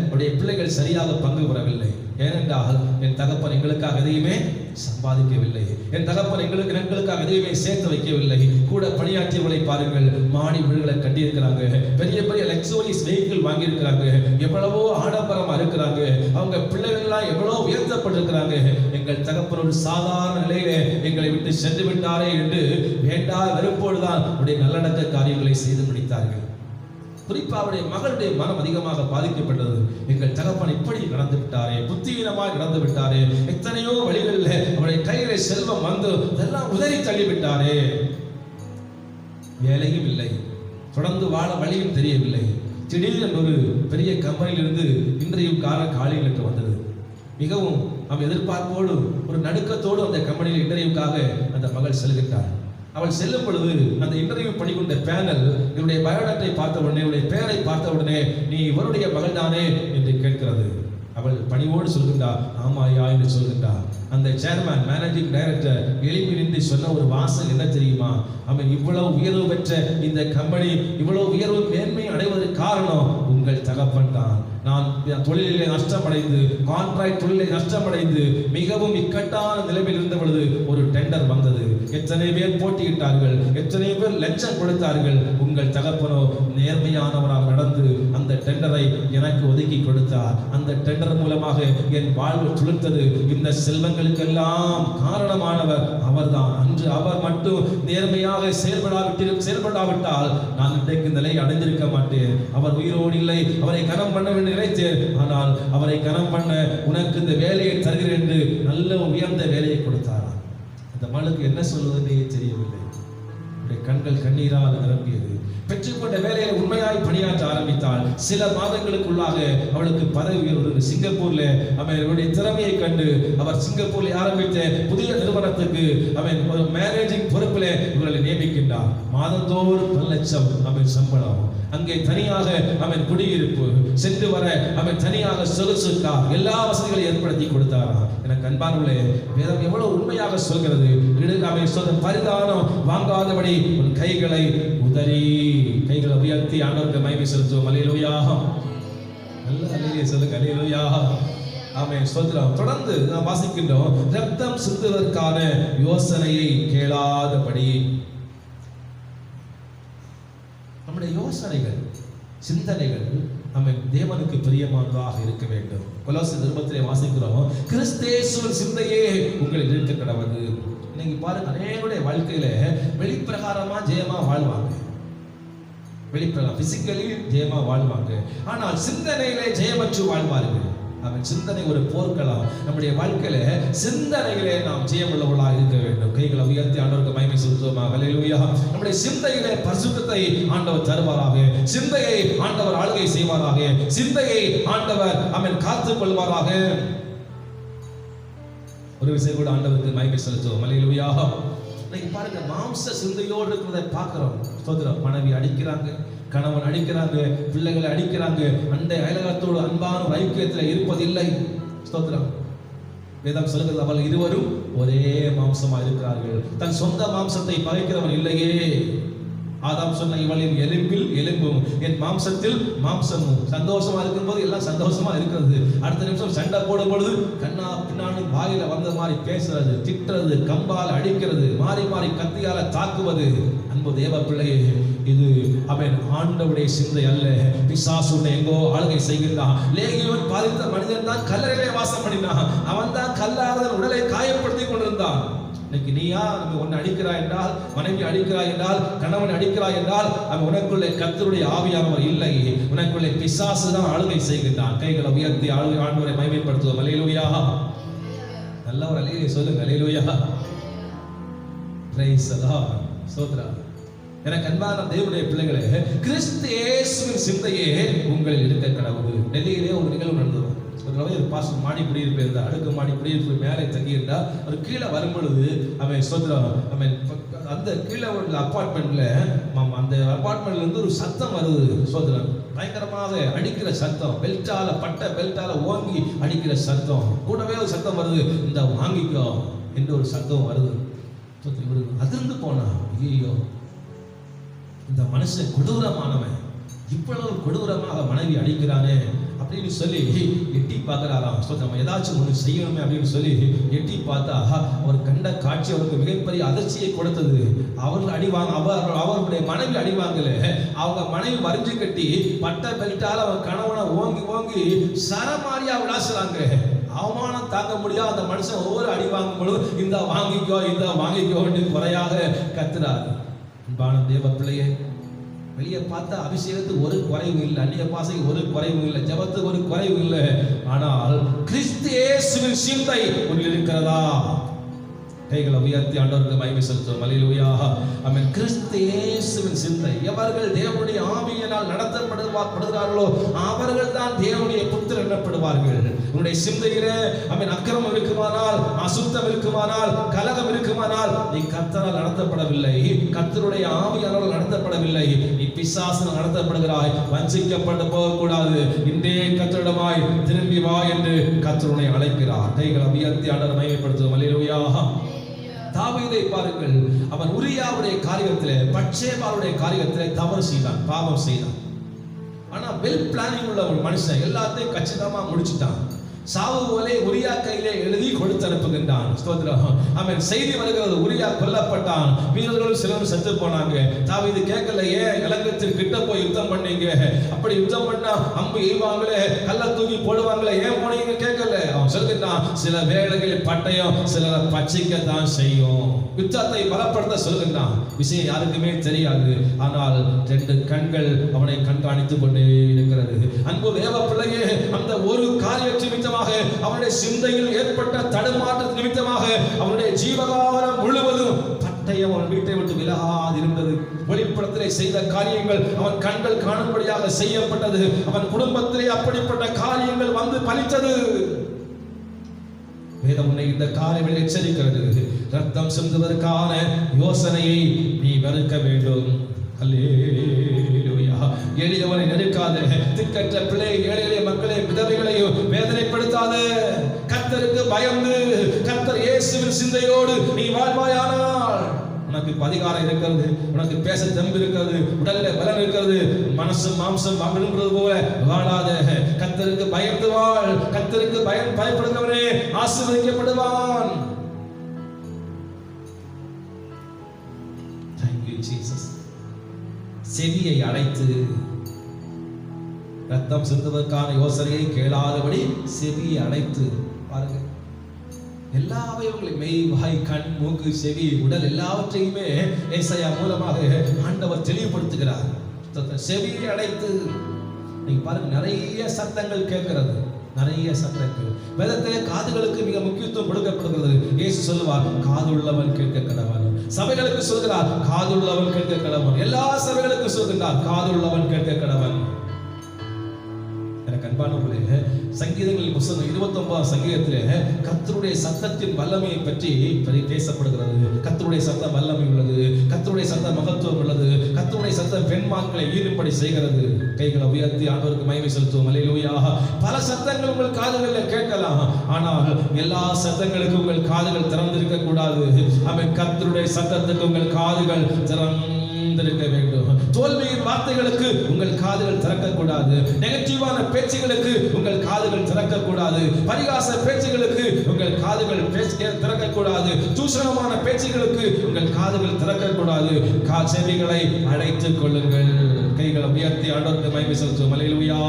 அவருடைய பிள்ளைகள் சரியாக பங்கு பெறவில்லை. ஏனென்றால் என் தகப்பன் எங்களுக்காக எதையுமே சம்பாதிக்கவில்லை, என் தகப்பன் எங்களுக்காக எதையுமே சேர்த்து வைக்கவில்லை. கூட பணியாற்றியவர்களை பாருங்கள், மாடி வீடுகளை கட்டியிருக்கிறாங்க, பெரிய பெரிய லக்ஸூரியஸ் வெஹிக்கிள் வாங்கியிருக்கிறாங்க, எவ்வளவோ ஆடம்பரமா இருக்கிறாங்க, அவங்க பிள்ளைகள் எல்லாம் எவ்வளவு உயர்த்தப்பட்டிருக்கிறாங்க. எங்கள் தகப்பன் ஒரு சாதாரண நிலையில எங்களை விட்டு சென்று விட்டாரே என்று வேண்டா வெறுப்போடுதான் அவருடைய நல்லடக்க காரியங்களை செய்து முடித்தார்கள். குறிப்பா அவருடைய மகளுடைய மனம் அதிகமாக பாதிக்கப்பட்டது. எங்கள் தகப்பன் இப்படி நடந்து விட்டாரே, புத்தியீனமாய் நடந்து விட்டாரே, எத்தனையோ வழிகளில் அவருடைய கையில செல்வம் வந்து இதெல்லாம் உதறி தள்ளிவிட்டாரே. வேலையும் இல்லை, தொடர்ந்து வாழ வழியும் தெரியவில்லை. திடீரென்று ஒரு பெரிய கம்பெனியிலிருந்து இன்றையும் காலைகளுக்கு வந்தது. மிகவும் அவன் எதிர்பார்ப்போடு ஒரு நடுக்கத்தோடு அந்த கம்பெனியில் இன்டர்வியூக்காக அந்த மகள் செல்கின்றார். அவள் செல்லும் பொழுது அந்த இன்டர்வியூ பண்ணிக்கொண்ட பேனல் இவருடைய பயோடேட்டை பார்த்த உடனே, இவருடைய பெயரை பார்த்த உடனே, நீ இவருடைய மகள் தானே என்று கேட்கிறது. அவள் பணிவோடு சொல்கின்றார், ஆமாயா என்று சொல்கின்றார். அந்த சேர்மேன், மேனேஜிங் டைரக்டர் எழுப்பி நின்று சொன்ன ஒரு வாசல் என்ன தெரியுமா? அவன் இவ்வளவு உயர்வு பெற்ற இந்த கம்பெனி இவ்வளவு உயர்வு மேன்மை அடைவதற்கு காரணம் உங்கள் தகப்பன் தான். நான் தொழிலிலே நஷ்டமடைந்து, கான்ட்ராக்ட் தொழிலை நஷ்டமடைந்து மிகவும் இக்கட்டான நிலைமையில் இருந்த பொழுது ஒரு டெண்டர் வந்தது. எத்தனை பேர் போட்டியிட்டார்கள், எத்தனை பேர் லட்சம் கொடுத்தார்கள். உங்கள் தகப்பனோ நேர்மையானவராக நடந்து அந்த டெண்டரை எனக்கு ஒதுக்கி கொடுத்தார். அந்த டெண்டர் மூலமாக என் வாழ்வு துளிர்த்தது. இந்த செல்வங்களுக்கெல்லாம் காரணமானவர் அவர்தான். அன்று அவர் மட்டும் நேர்மையாக செயல்படாவிட்டால் நான் இன்றைக்கு நிலை அடைந்திருக்க மாட்டேன். அவர் உயிரோடு இல்லை, அவரை கனம் பண்ண வேண்டும் நினைத்தேன். ஆனால் அவரை கனம் பண்ண உனக்கு இந்த வேலையை தருகிறேன் என்று நல்ல உயர்ந்த வேலையை கொடுத்தாராம். அந்த மகளுக்கு என்ன சொல்வதே தெரியவில்லை. கண்கள் கண்ணீரால் நிரம்பியது. பெற்றுக்கொண்ட வேலையை உண்மையாய் பணியாற்ற ஆரம்பித்தாள். சில மாதங்களுக்குள்ளாக அவளுக்கு பதவி உயர்வு. சிங்கப்பூர்ல அவருடைய திறமையை கண்டு அவர் சிங்கப்பூர்ல ஆரம்பித்த புதிய நிறுவனத்துக்கு அவன் ஒரு மேனேஜிங் பொறுப்பில் இவர்களை நியமிக்கின்றார். மாதந்தோறும் 1 லட்சம் அவன் சம்பளம். அங்கே தனியாக அவன் குடியிருப்பு, சென்று வர அவன் தனியாக சொகுசுக்கா எல்லா வசதிகளையும் ஏற்படுத்தி கொடுத்தாராம். எனக்கு அன்பானவர்களே, வேதம் எவ்வளவு உண்மையாக சொல்கிறது. அவன் சொல்ற பரிதானம் வாங்காதபடி உன் கைகளை உதறி, கைகளை உயர்த்தி ஆண்டவருக்கு மகிமை செலுத்துவோம். அல்லேலூயா. நல்ல அல்லேலூயா சொல்லுங்க. அல்லேலூயா. ஆமென். ஸ்தோத்திரம். தொடர்ந்து நாம் வாசிக்கின்றோம், ரத்தம் சிந்துவதற்கான யோசனையை கேளாதபடி. நம்முடைய யோசனைகள், சிந்தனைகள் நம்ம தேவனுக்கு பிரியமானதாக இருக்க வேண்டும். கொலோசியர் நிருபத்திலே வாசிக்கிறோம், கிறிஸ்து இயேசுவின் சிந்தையே உங்களில் இருக்க கடவுது. இன்னைக்கு பாருங்க, அநேகருடைய வாழ்க்கையில வெளிப்பிரகாரமா ஜெயமா வாழ்வாங்க, வெளிப்பிரகாரம் பிசிக்கலி ஜெயமா வாழ்வாங்க. ஆனால் சிந்தனையிலே ஜெயமற்று வாழ்வார்கள். அவன் சிந்தனை ஒரு போர்க்களம். நம்முடைய வாழ்க்கையில சிந்தனைகளே நாம் ஜெயமுள்ளவர்களாக இருக்க வேண்டும். கைகளை உயர்த்தி ஆண்டவருக்கு மகிமை செலுத்துவோமாக. அல்லேலூயா. நம்முடைய சிந்தையிலே பரிசுத்தத்தை ஆண்டவர் தருவாராக. சிந்தையை ஆண்டவர் ஆளுகை செய்வாராக. சிந்தையை ஆண்டவர் அவன் காத்துக் கொள்வாராக. ஒரு விஷயம் கூட ஆண்டவருக்கு மகிமை செலுத்துவோம். அல்லேலூயா. இன்னைக்கு பாருங்க, மாம்ச சிந்தையோடு இருக்கிறதை பார்க்கிறோம். ஸ்தோத்திரம். மனைவி அடிக்கிறாங்க, கணவன் அடிக்கிறாங்க, பிள்ளைகளை அடிக்கிறாங்க, அண்டை அயலகத்தோடு அன்பான ஒரு ஐக்கியத்தில் இருப்பதில்லை. ஸ்தோத்திரம். வேதம் சொல்லுகிறது, அவள் இருவரும் ஒரே மாம்சமா இருக்கிறார்கள். தன் சொந்த மாம்சத்தை பகைக்கிறவன் இல்லையே. ஆதாம் சொன்ன, இவளின் எலும்பில் எலும்பும் என் மாம்சத்தில் மாம்சமும். சந்தோஷமா இருக்கும்போது எல்லாம் சந்தோஷமா இருக்கிறது. அடுத்த நிமிஷம் சண்டை போடும் பொழுது கண்ணா பின்னாடி வாயில வந்த மாதிரி பேசுறது, திட்டுறது, கம்பால் அடிக்கிறது, மாறி மாறி கத்தியால தாக்குவது. அன்பு தேவ பிள்ளையே, இது அவன் ஆண்டவருடைய சிந்தை அல்ல. பிசாசு எங்கோ ஆளுகை செய்கின்றான். லேகியோன் பாதித்த மனிதன் தான் கல்லறையிலே வாசம் பண்ணினான். அவன் தான் கல்லாரதன் உடலை காயப்படுத்தி கொண்டிருந்தான். இன்னைக்கு நீயா நம்ம ஒன்னு அடிக்கிறாய் என்றால், மனைவி அடிக்கிறாய் என்றால், கணவன் அடிக்கிறாய் என்றால், அவன் உனக்குள்ளே கர்த்தருடைய ஆவியானவர் இல்லை. உனக்குள்ளே பிசாசு தான் ஆளுகை செய்கின்றான். கைகளை உயர்த்தி ஆண்டவரை மகிமைப்படுத்துவோம். அல்லேலூயா. நல்ல ஒரு அல்லேலூயா சொல்லுங்க. அல்லேலூயா. Praise the lord. ஸ்தோத்திரம். எனக்கு அன்பான தேவனுடைய பிள்ளைகளே, கிறிஸ்து இயேசுவின் சிந்தையே உங்களில் இருக்க கடவுள். டெல்லியிலே ஒரு நிகழ்வு நடந்தது. ஒரு பாஸ்டர் மாடி குடியிருப்பு இருந்தார். அடுக்கு மாடி குடியிருப்பு மேலே தங்கி இருந்தா, ஒரு கீழே வரும்பொழுது அவன் சொல்றான், அவன் அந்த கீழே உள்ள அப்பார்ட்மெண்ட்ல அந்த அப்பார்ட்மெண்ட்ல இருந்து ஒரு சத்தம் வருது. சொல்றான், பயங்கரமாக அடிக்கிற சத்தம், பெல்ட்டால பட்ட பெல்ட்டால ஓங்கி அடிக்கிற சத்தம். கூடவே ஒரு சத்தம் வருது, இந்த வாங்கிக்கோ என்று ஒரு சத்தம் வருது. அதிர்ந்து போனா, ஐயோ இந்த மனுஷன் கொடூரமானவன், இவ்வளவு கொடூரமாக மனைவி அடிக்கிறானே அப்படின்னு சொல்லி எட்டி பார்க்கிறாராம். நம்ம ஏதாச்சும் ஒன்று செய்யணுமே அப்படின்னு சொல்லி எட்டி பார்த்தா, அவர் கண்ட காட்சி அவருக்கு மிகப்பெரிய அதிர்ச்சியை கொடுத்தது. அவர்கள் அடிவாங்க, அவருடைய மனைவி அடிவாங்கல, அவங்க மனைவி வரிஞ்சு கட்டி பட்ட பெல்ட்டால அவன் கணவனை ஓங்கி ஓங்கி சரமாரியா விளாசுறாங்க. அவமானம் தாங்க முடியாது. அந்த மனுஷன் ஒவ்வொரு அடி வாங்கும் பொழுது இந்த வாங்கிக்கோ இந்த வாங்கிக்கோ குறையாக கத்துறாரு. அன்பான தேவ பிள்ளையே, வெளியே பார்த்தா அபிஷேகத்துக்கு ஒரு குறைவு இல்லை, அந்நிய பாசைக்கு ஒரு குறைவு இல்லை, ஜபத்துக்கு ஒரு குறைவு இல்லை. ஆனால் கிறிஸ்து இயேசுவின் சிந்தை உன்னில் இருக்கிறதா? கைகளை உயர்த்தி ஆண்டவருக்கு மகிமை செலுத்துவோம். அல்லேலூயா. ஆமென். கிறிஸ்து இயேசுவின் சிந்தை. எவர்கள் தேவனுடைய ஆவியினால் நடத்தப்படுகிறார்களோ அவர்கள் தான் தேவனுடைய புத்திரர் எனப்படுவார்கள். உன்னுடைய சிந்தையிலே ஆமென் அக்கிரமம் இருக்குமானால், அசுத்தம் இருக்குமானால், கலகம் இருக்குமானால், நீ கர்த்தரால் நடத்தப்படவில்லை, கர்த்தருடைய ஆவியானவரால் நடத்தப்படவில்லை, நீ பிசாசினால் நடத்தப்படுகிறாய். வஞ்சிக்கப்பட்டு போகக்கூடாது. இன்றே கர்த்தரிடமாய் திரும்பி வா என்று கர்த்தர் அழைக்கிறார். கைகளை உயர்த்தி ஆண்டவரை மகிமைப்படுத்துவோம். அல்லேலூயா. தாவீதை பாருங்கள், அவன் உரியாவுடைய காரியத்திலே, பட்சேபாவுடைய காரியத்திலே தவறு செய்தான், பாவம் செய்தான். ஆனா வெல் பிளானிங் உள்ள ஒரு மனுஷன் எல்லாத்தையும் கச்சிதமா முடிச்சுட்டான். சாவுகளை உரியா கையிலே எழுதி கொடுத்து அனுப்புகின்றான். ஸ்தோத்திரம். அவன் செய்தி வருகிறது, உரியா கொல்லப்பட்டான், வீரர்களும் சிலரும் செத்து போனாங்க. தாவீது கேட்கல, ஏன் இலங்கத்தில் கிட்ட போய் யுத்தம் பண்ணீங்க? அப்படி யுத்தம் பண்ணா அம்பு எய்வாங்களே, கல்ல தூக்கி போடுவாங்களே, ஏன் போனீங்க கேட்கல. அவன் சொல்கின்றான், சில வேளைகளில் பட்டயம் சிலரை பச்சிக்கத்தான் செய்யும். யுத்தத்தை பலப்படுத்த சொல்கின்றான். விஷயம் யாருக்குமே தெரியாது. ஆனால் 2 கண்கள் அவனை கண்காணித்துக் கொண்டே இருக்கிறது. அன்பு தேவ பிள்ளையே, அந்த ஒரு காரியத்தின் நிமித்தமாக, அவனுடைய சிந்தையில் ஏற்பட்ட தடுமாற்ற நிமித்தமாக அவனுடைய ஜீவகாலம் முழுவதும் பட்டயம் அவன் வீட்டை விட்டு விலகாது இருந்தது. வெளிப்படத்திலே செய்த காரியங்கள் அவன் கண்கள் காணும்படியாக செய்யப்பட்டது. அவன் குடும்பத்திலே அப்படிப்பட்ட காரியங்கள் வந்து பலித்தது. வேதம் உன்னை இந்த காலையில் எச்சரிக்கிறது. ரத்தம் சிந்துவதற்கான யோசனையை நீ வெறுக்க வேண்டும். அல்லேலூயா. எளியவனை நெருக்காதே. திக்கற்ற பிள்ளை, ஏழை மக்களை, விதவைகளையும் வேதனைப்படுத்தாத. கர்த்தருக்கு பயந்து கர்த்தர் இயேசுவின் சிந்தையோடு நீ வாழ்வாயானால் உனக்கு அதிகாரம் இருக்கிறது, உனக்கு பேச தெம்பு இருக்கிறது, உடல்ல பலன் இருக்கிறது. மனசு மாம்சம் விரும்புறது போல வாழாத. கர்த்தருக்கு பயந்து வாழ். கர்த்தருக்கு பயப்படுகிறவனே ஆசீர்வதிக்கப்படுவான். Thank you Jesus. செவியை அடைத்து ரத்தம் சிந்துவதற்கான யோசனையை கேளாதபடி செவியை அடைத்து பாருங்க. எல்லா அவயவங்களையும் மெய், வாய், கண், மூக்கு, செவி, உடல் எல்லாவற்றையுமே ஏசாயா மூலமாக ஆண்டவர் தெளிவுபடுத்துகிறார். செவியை அடைத்து நீங்க பாருங்க, நிறைய சத்தங்கள் கேட்கிறது, நிறைய சத்தங்கள். வேதத்திலே காதுகளுக்கு மிக முக்கியத்துவம் கொடுக்கப்படுகிறது. இயேசு சொல்லுவார், காதுள்ளவன் கேட்க கடவன். சபைகளுக்கு சொல்கிறார், காதுள்ளவன் கேட்க கடவன். எல்லா சபைகளுக்கு சொல்கிறார், காதுள்ளவன் கேட்க கடவன். எனக்கு அன்பானவர்களே, சங்கீதங்களின் புத்தகம் 29 சங்கீதத்திலே கர்த்தருடைய சத்தத்தின் வல்லமையை பற்றி பேசப்படுகிறது. கர்த்தருடைய சத்தம் வல்லமை உள்ளது, கர்த்தருடைய சத்தம் மகத்துவம் உள்ளது, கர்த்தருடைய சத்தம் பெண்மான்களை ஈடுபடி செய்கிறது. கைகளை உயர்த்தி ஆண்டவருக்கு மகிமை செலுத்துவோம். அல்லேலூயா. பல சத்தங்கள் உங்கள் காதுகளில் கேட்கலாம், ஆனால் எல்லா சத்தங்களுக்கும் உங்கள் காதுகள் திறந்திருக்க கூடாது. அவன் கர்த்தருடைய சத்தத்துக்கு உங்கள் காதுகள் திறந்திருக்க வேண்டும். தோல்வியின் வார்த்தைகளுக்கு உங்கள் காதுகள் திறக்கக்கூடாது. நெகட்டிவான பேச்சுகளுக்கு உங்கள் காதுகள் திறக்கக்கூடாது. பரிகாச பேச்சுகளுக்கு உங்கள் காதுகள் திறக்கக்கூடாது. தூஷணமான பேச்சுகளுக்கு உங்கள் காதுகள் திறக்கக்கூடாது. செவிகளை அடைத்துக் கொள்ளுங்கள். கைகளை உயர்த்தி ஆண்டவருக்கு மகிமை செலுத்துவோம். அல்லேலூயா.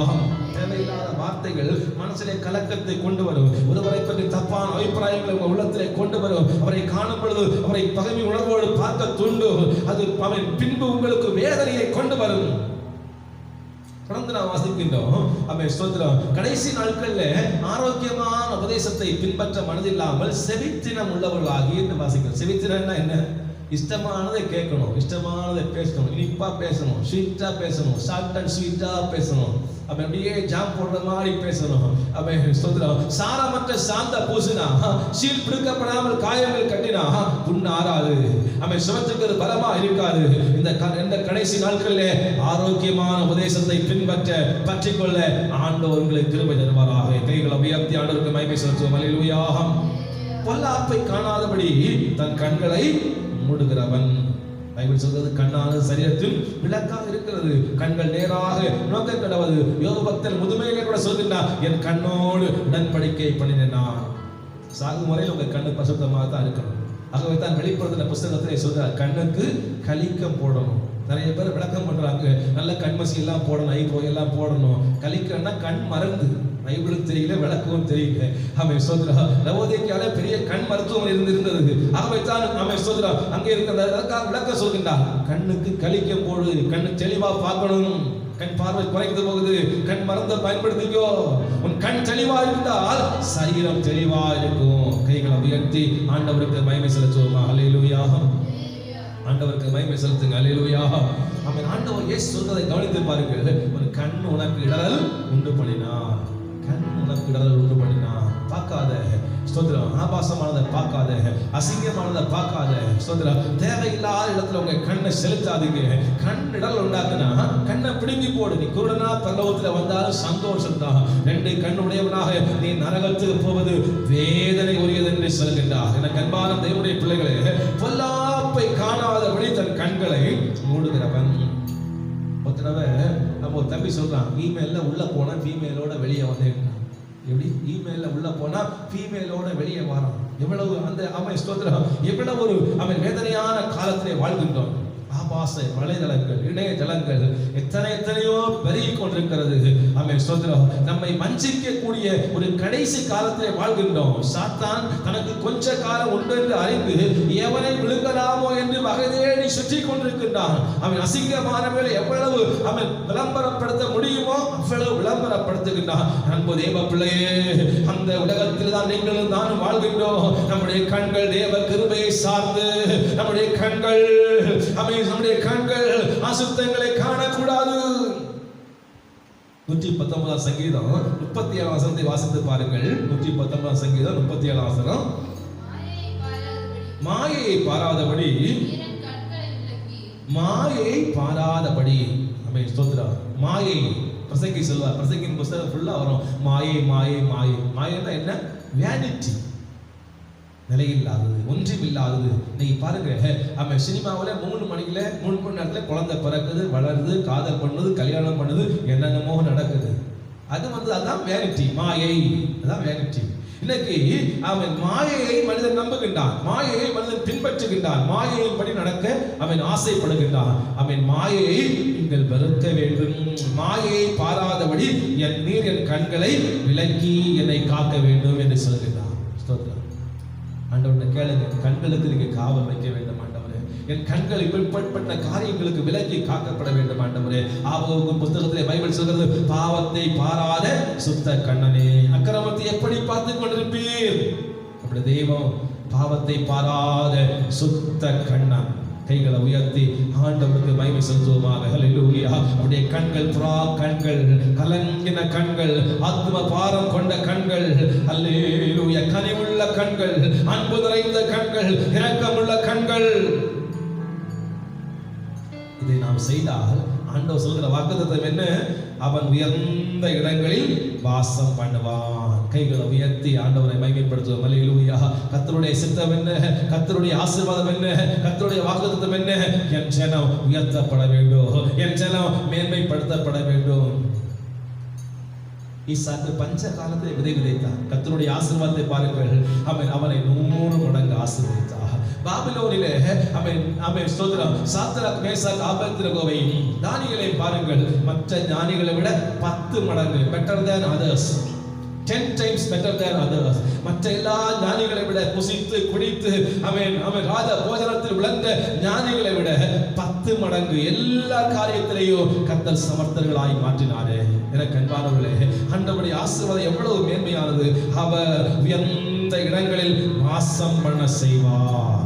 தேவையில்லாத வார்த்தைகள் மனசிலே கலக்கத்தை கொண்டு வரும். ஒருவரை பற்றி தப்பான அபிப்பிராயங்களை உங்கள் உள்ளத்திலே கொண்டு வரும். அவரை காணும் பொழுது அவரை பகைமை உணர்வோடு பார்க்க தூண்டும். அது அவன் பின்பு உங்களுக்கு வேதனையை கொண்டு வரும். தொடர்ந்து நாம் வாசிக்கின்றோம். ஸ்தோத்திரம். கடைசி நாட்கள்ல ஆரோக்கியமான உபதேசத்தை பின்பற்ற மனதில்லாமல் செவித்தினம் உள்ளவர்களாகி என்று வாசிக்கிறோம். செவித்தினம்னா என்ன? இஷ்டமானதை கேட்கணும், இஷ்டமானதை பேசணும், இனிப்பா பேசணும், ஸ்வீட்டா பேசணும், ஷார்ட் அண்ட் ஸ்வீட்டா பேசணும். அப்படியே ஜாம் போடுற மாதிரி பேசணும். சாரமற்ற சாந்த பூசினா, சீல் பிடிக்கப்படாமல் காயங்கள் கட்டினா புண்ணு ஆறாது. சுமத்துக்கு பலமா இருக்காது. இந்த கடைசி நாட்களிலே ஆரோக்கியமான உபதேசத்தை பற்றிக்கொள்ள ஆண்டவர்களை கிருபை தருவாராக. கைகளை உயர்த்தி ஆண்டவருக்கு மகிமை செலுத்துவோம். அல்லேலூயா. பொல்லாப்பை காணாதபடி தன் கண்களை மூடுகிறவன். பைபிள் சொல்றது, கண்ணானது சரீரத்தில் விளக்காக இருக்கிறது, கண்கள் நேராக நோக்க கடவது. யோபு பக்தன் முதுமையிலே கூட சொல்கிறார், என் கண்ணோடு உடன்படிக்கை பண்ணினேன். சாகும் முறையில் உங்க கண்ணு பசுத்தமாக தான் இருக்கணும். ஆகவே தான் வெளிப்படுத்தின புஸ்தகத்திலே சொல்றார், கண்ணுக்கு கலிக்கம் போடணும். நிறைய பேர் விளக்கம் பண்றாங்க, நல்ல கண்மசி எல்லாம் போடணும், ஐப்ரோ எல்லாம் போடணும். கலிக்கம்னா கண் மறந்து, பைபிளும் தெரியல, விளக்கவும் தெரியல. லவோதிக்கேயால பெரிய கண் மருத்துவம் இருந்தது. ஆகவே தான் அங்கே இருக்கிற விளக்க சொல்கின்றார், கண்ணுக்கு கலிக்கம் போடு, கண்ணு தெளிவா பார்க்கணும். கண் பார்வை குறைந்து போகுது, கண் மருந்தை பயன்படுத்திக்கோ. உன் கண் தெளிவா இருந்தால் சரீரம் தெளிவா இருக்கும். கைகளை உயர்த்தி ஆண்டவருக்கு மகிமை செலுத்துவோமா. அல்லேலூயா. ஆண்டவருக்கு மகிமை செலுத்துங்க. அல்லேலூயா. அவன் ஆண்டவர் இயேசு சொல்றதை கவனித்து பாருங்கள். ஒரு கண் உனக்கு இடரல் உண்டு பண்ணினார், கண் உனக்கு இடரல் உண்டு பண்ணினார். பார்க்காத, ஸ்தோத்திரம், ஆபாசமானதை பார்க்காத, அசிங்கமானதை பார்க்காத, ஸ்தோத்திரம், தேவையில்லாத இடத்துல உங்க கண்ணை செலுத்தாதீங்க. கண் இடல் உண்டாக்குனா கண்ணை பிடுங்கி போடு. நீ குருடனா பரலோகத்துல வந்தாலும் சந்தோஷம் தான். 2 கண்ணுடையவனாக நீ நரகத்துக்கு போவது வேதனை உரியது என்று சொல்கின்றார். எனக்கு அன்பான தேவனுடைய பிள்ளைகளே, பொல்லாப்பை காணாதபடி தன் கண்களை மூடுகிறவன். ஒரு தடவை நம்ம ஒரு தம்பி சொல்றான், இமெயில்ல உள்ள போனா ஃபீமேலோட வெளியே வந்தேன். எப்படி? இமெயில்ல உள்ள போனா ஃபீமேலோட வெளியே வரான். எவ்வளவு அந்த அவன் ஸ்தோத்திரம், எவ்வளவு ஒரு அவன் வேதனையான காலத்திலே வாழ்கின்றோம். ஆபாச வலைதளங்கள், இணையதளங்கள் எத்தனையோ பெருகி கொண்டிருக்கிறது. ஆமென், ஸ்தோத்திரம். நம்மை வஞ்சிக்கக்கூடிய ஒரு கடைசி காலத்திலே வாழ்கின்றோம். சாத்தான் தனக்கு கொஞ்ச காலம் உண்டு என்று அறிந்து எவனை விழுங்கலாமோ என்று வகை தேடி சுற்றி கொண்டிருக்கின்றான். அவன் அசிங்கமானவர்களை எவ்வளவு அவன் விளம்பரப்படுத்த முடியுமோ அவ்வளவு விளம்பரப்படுத்துகின்றான். அன்பு தேவ பிள்ளையே, அந்த உலகத்தில் தான் நீங்களும் நானும் வாழ்கின்றோம். நம்முடைய கண்கள் தேவ கிருபையை சார்ந்து, நம்முடைய கண்கள் அசுத்தங்களை காணக்கூடாது. 119 சங்கீதம் 37 வசனத்தை வாசித்து பாருங்கள். 119 சங்கீதம் 37 வசனம். மாயை பாராதபடி, மாயை பாராதபடி. ஆமென், ஸ்தோத்திரம். மாயை பிரசங்கி சொல்வார், பிரசங்கின் புத்தகம் ஃபுல்லா வரும் மாயை மாயை மாயை. மாயைன்னா என்ன? வேனிட்டி, நிலையில்லாதது, ஒன்றுமில்லாதது. இன்னைக்கு பாருங்க, அவன் சினிமாவில் 3 மணிக்குல 3 மணி நேரத்தில் குழந்தை பிறக்குது, வளருது, காதல் பண்ணுது, கல்யாணம் பண்ணுது, என்னென்னமோ நடக்குது. அது அதான் வேனிட்டி, மாயை. அதான் வேனிட்டி. இன்னைக்கு அவன் மாயையை மனிதன் நம்புகின்றான், மாயையை மனிதன் பின்பற்றுகின்றான், மாயையின் படி நடக்க அவன் ஆசைப்படுகின்றான். அவன் மாயையை நீங்கள் வெறுக்க வேண்டும். மாயையை பாராதபடி என் நீர் என் கண்களை விலக்கி என்னை காக்க வேண்டும் என்று சொல்கிறான். ஸ்தோத்திரம். ஆண்டவரே கேளுங்க, கண்களுக்கு நீங்க காவல் வைக்க வேண்டும் ஆண்டவரே. என் கண்கள் இப்படிப்பட்ட காரியங்களுக்கு விலக்கி காக்கப்பட வேண்டும் ஆண்டவரே. ஆபோகம் புத்தகத்திலே பைபிள் சொல்கிறது, பாவத்தை பாராத சுத்த கண்ணனே, அக்கிரமத்தை எப்படி பார்த்து கொண்டிருப்பீர்? அப்படி தெய்வம் பாவத்தை பாராத சுத்த கண்ணன். கைகளை உயர்த்தி ஆண்டவருக்கு மகிமை செலுத்துவோமாக. ஹல்லேலூயா. அப்படியே கண்கள், புறா கண்கள், கலங்கின கண்கள், ஆத்ம பாரம் கொண்ட கண்கள், ஹல்லேலூயா, கனிவுள்ள கண்கள், அன்பு நிறைந்த கண்கள், இரக்கமுள்ள கண்கள். இதை நாம் செய்தால் ஆண்டவர் சொல்கிற வாக்குத்தத்தம் என்ன? அவன் உயர்ந்த இடங்களில் வாசம் பண்ணுவான். கைகளை உயர்த்தி ஆண்டவரை மகிமைப்படுத்துவோம். ஹல்லேலூயா. கர்த்தருடைய சித்தம் என்ன? கர்த்தருடைய ஆசீர்வாதம் என்ன? கர்த்தருடைய வாக்குத்தத்தம் என்ன? என் ஜனம் உயர்த்தப்பட வேண்டும், என் ஜனம் மேன்மைப்படுத்தப்பட வேண்டும். ஈசாக்கு பஞ்ச காலத்தில் விதை விதைத்தான். கர்த்தருடைய ஆசீர்வாதத்தை பாருங்கள். அவனை 100 மடங்கு ஆசீர்வதித்தார். பாபிலோனிலே அவன் ஸ்தோத்திரம், சாத்ராக், மேசாக், ஆபேத்நேகோவை, தானியேலை பாருங்கள், மற்ற ஞானிகளை விட 10 மடங்கு better than others, 10 times better than others. மற்ற எல்லா ஞானிகளை விட புசித்து குடித்து அவன் ராஜ போஜனத்தில் விளந்த ஞானிகளை விட 10 மடங்கு எல்லா காரியத்திலேயும் கர்த்தர் சமர்த்தர்களாய் மாற்றினாரே. எனக்கு அன்பானவர்களே, ஆண்டவருடைய ஆசீர்வாதம் எவ்வளவு மேன்மையானது. அவர் உயர்ந்த இடங்களில் வாசம் பண்ண செய்வார்.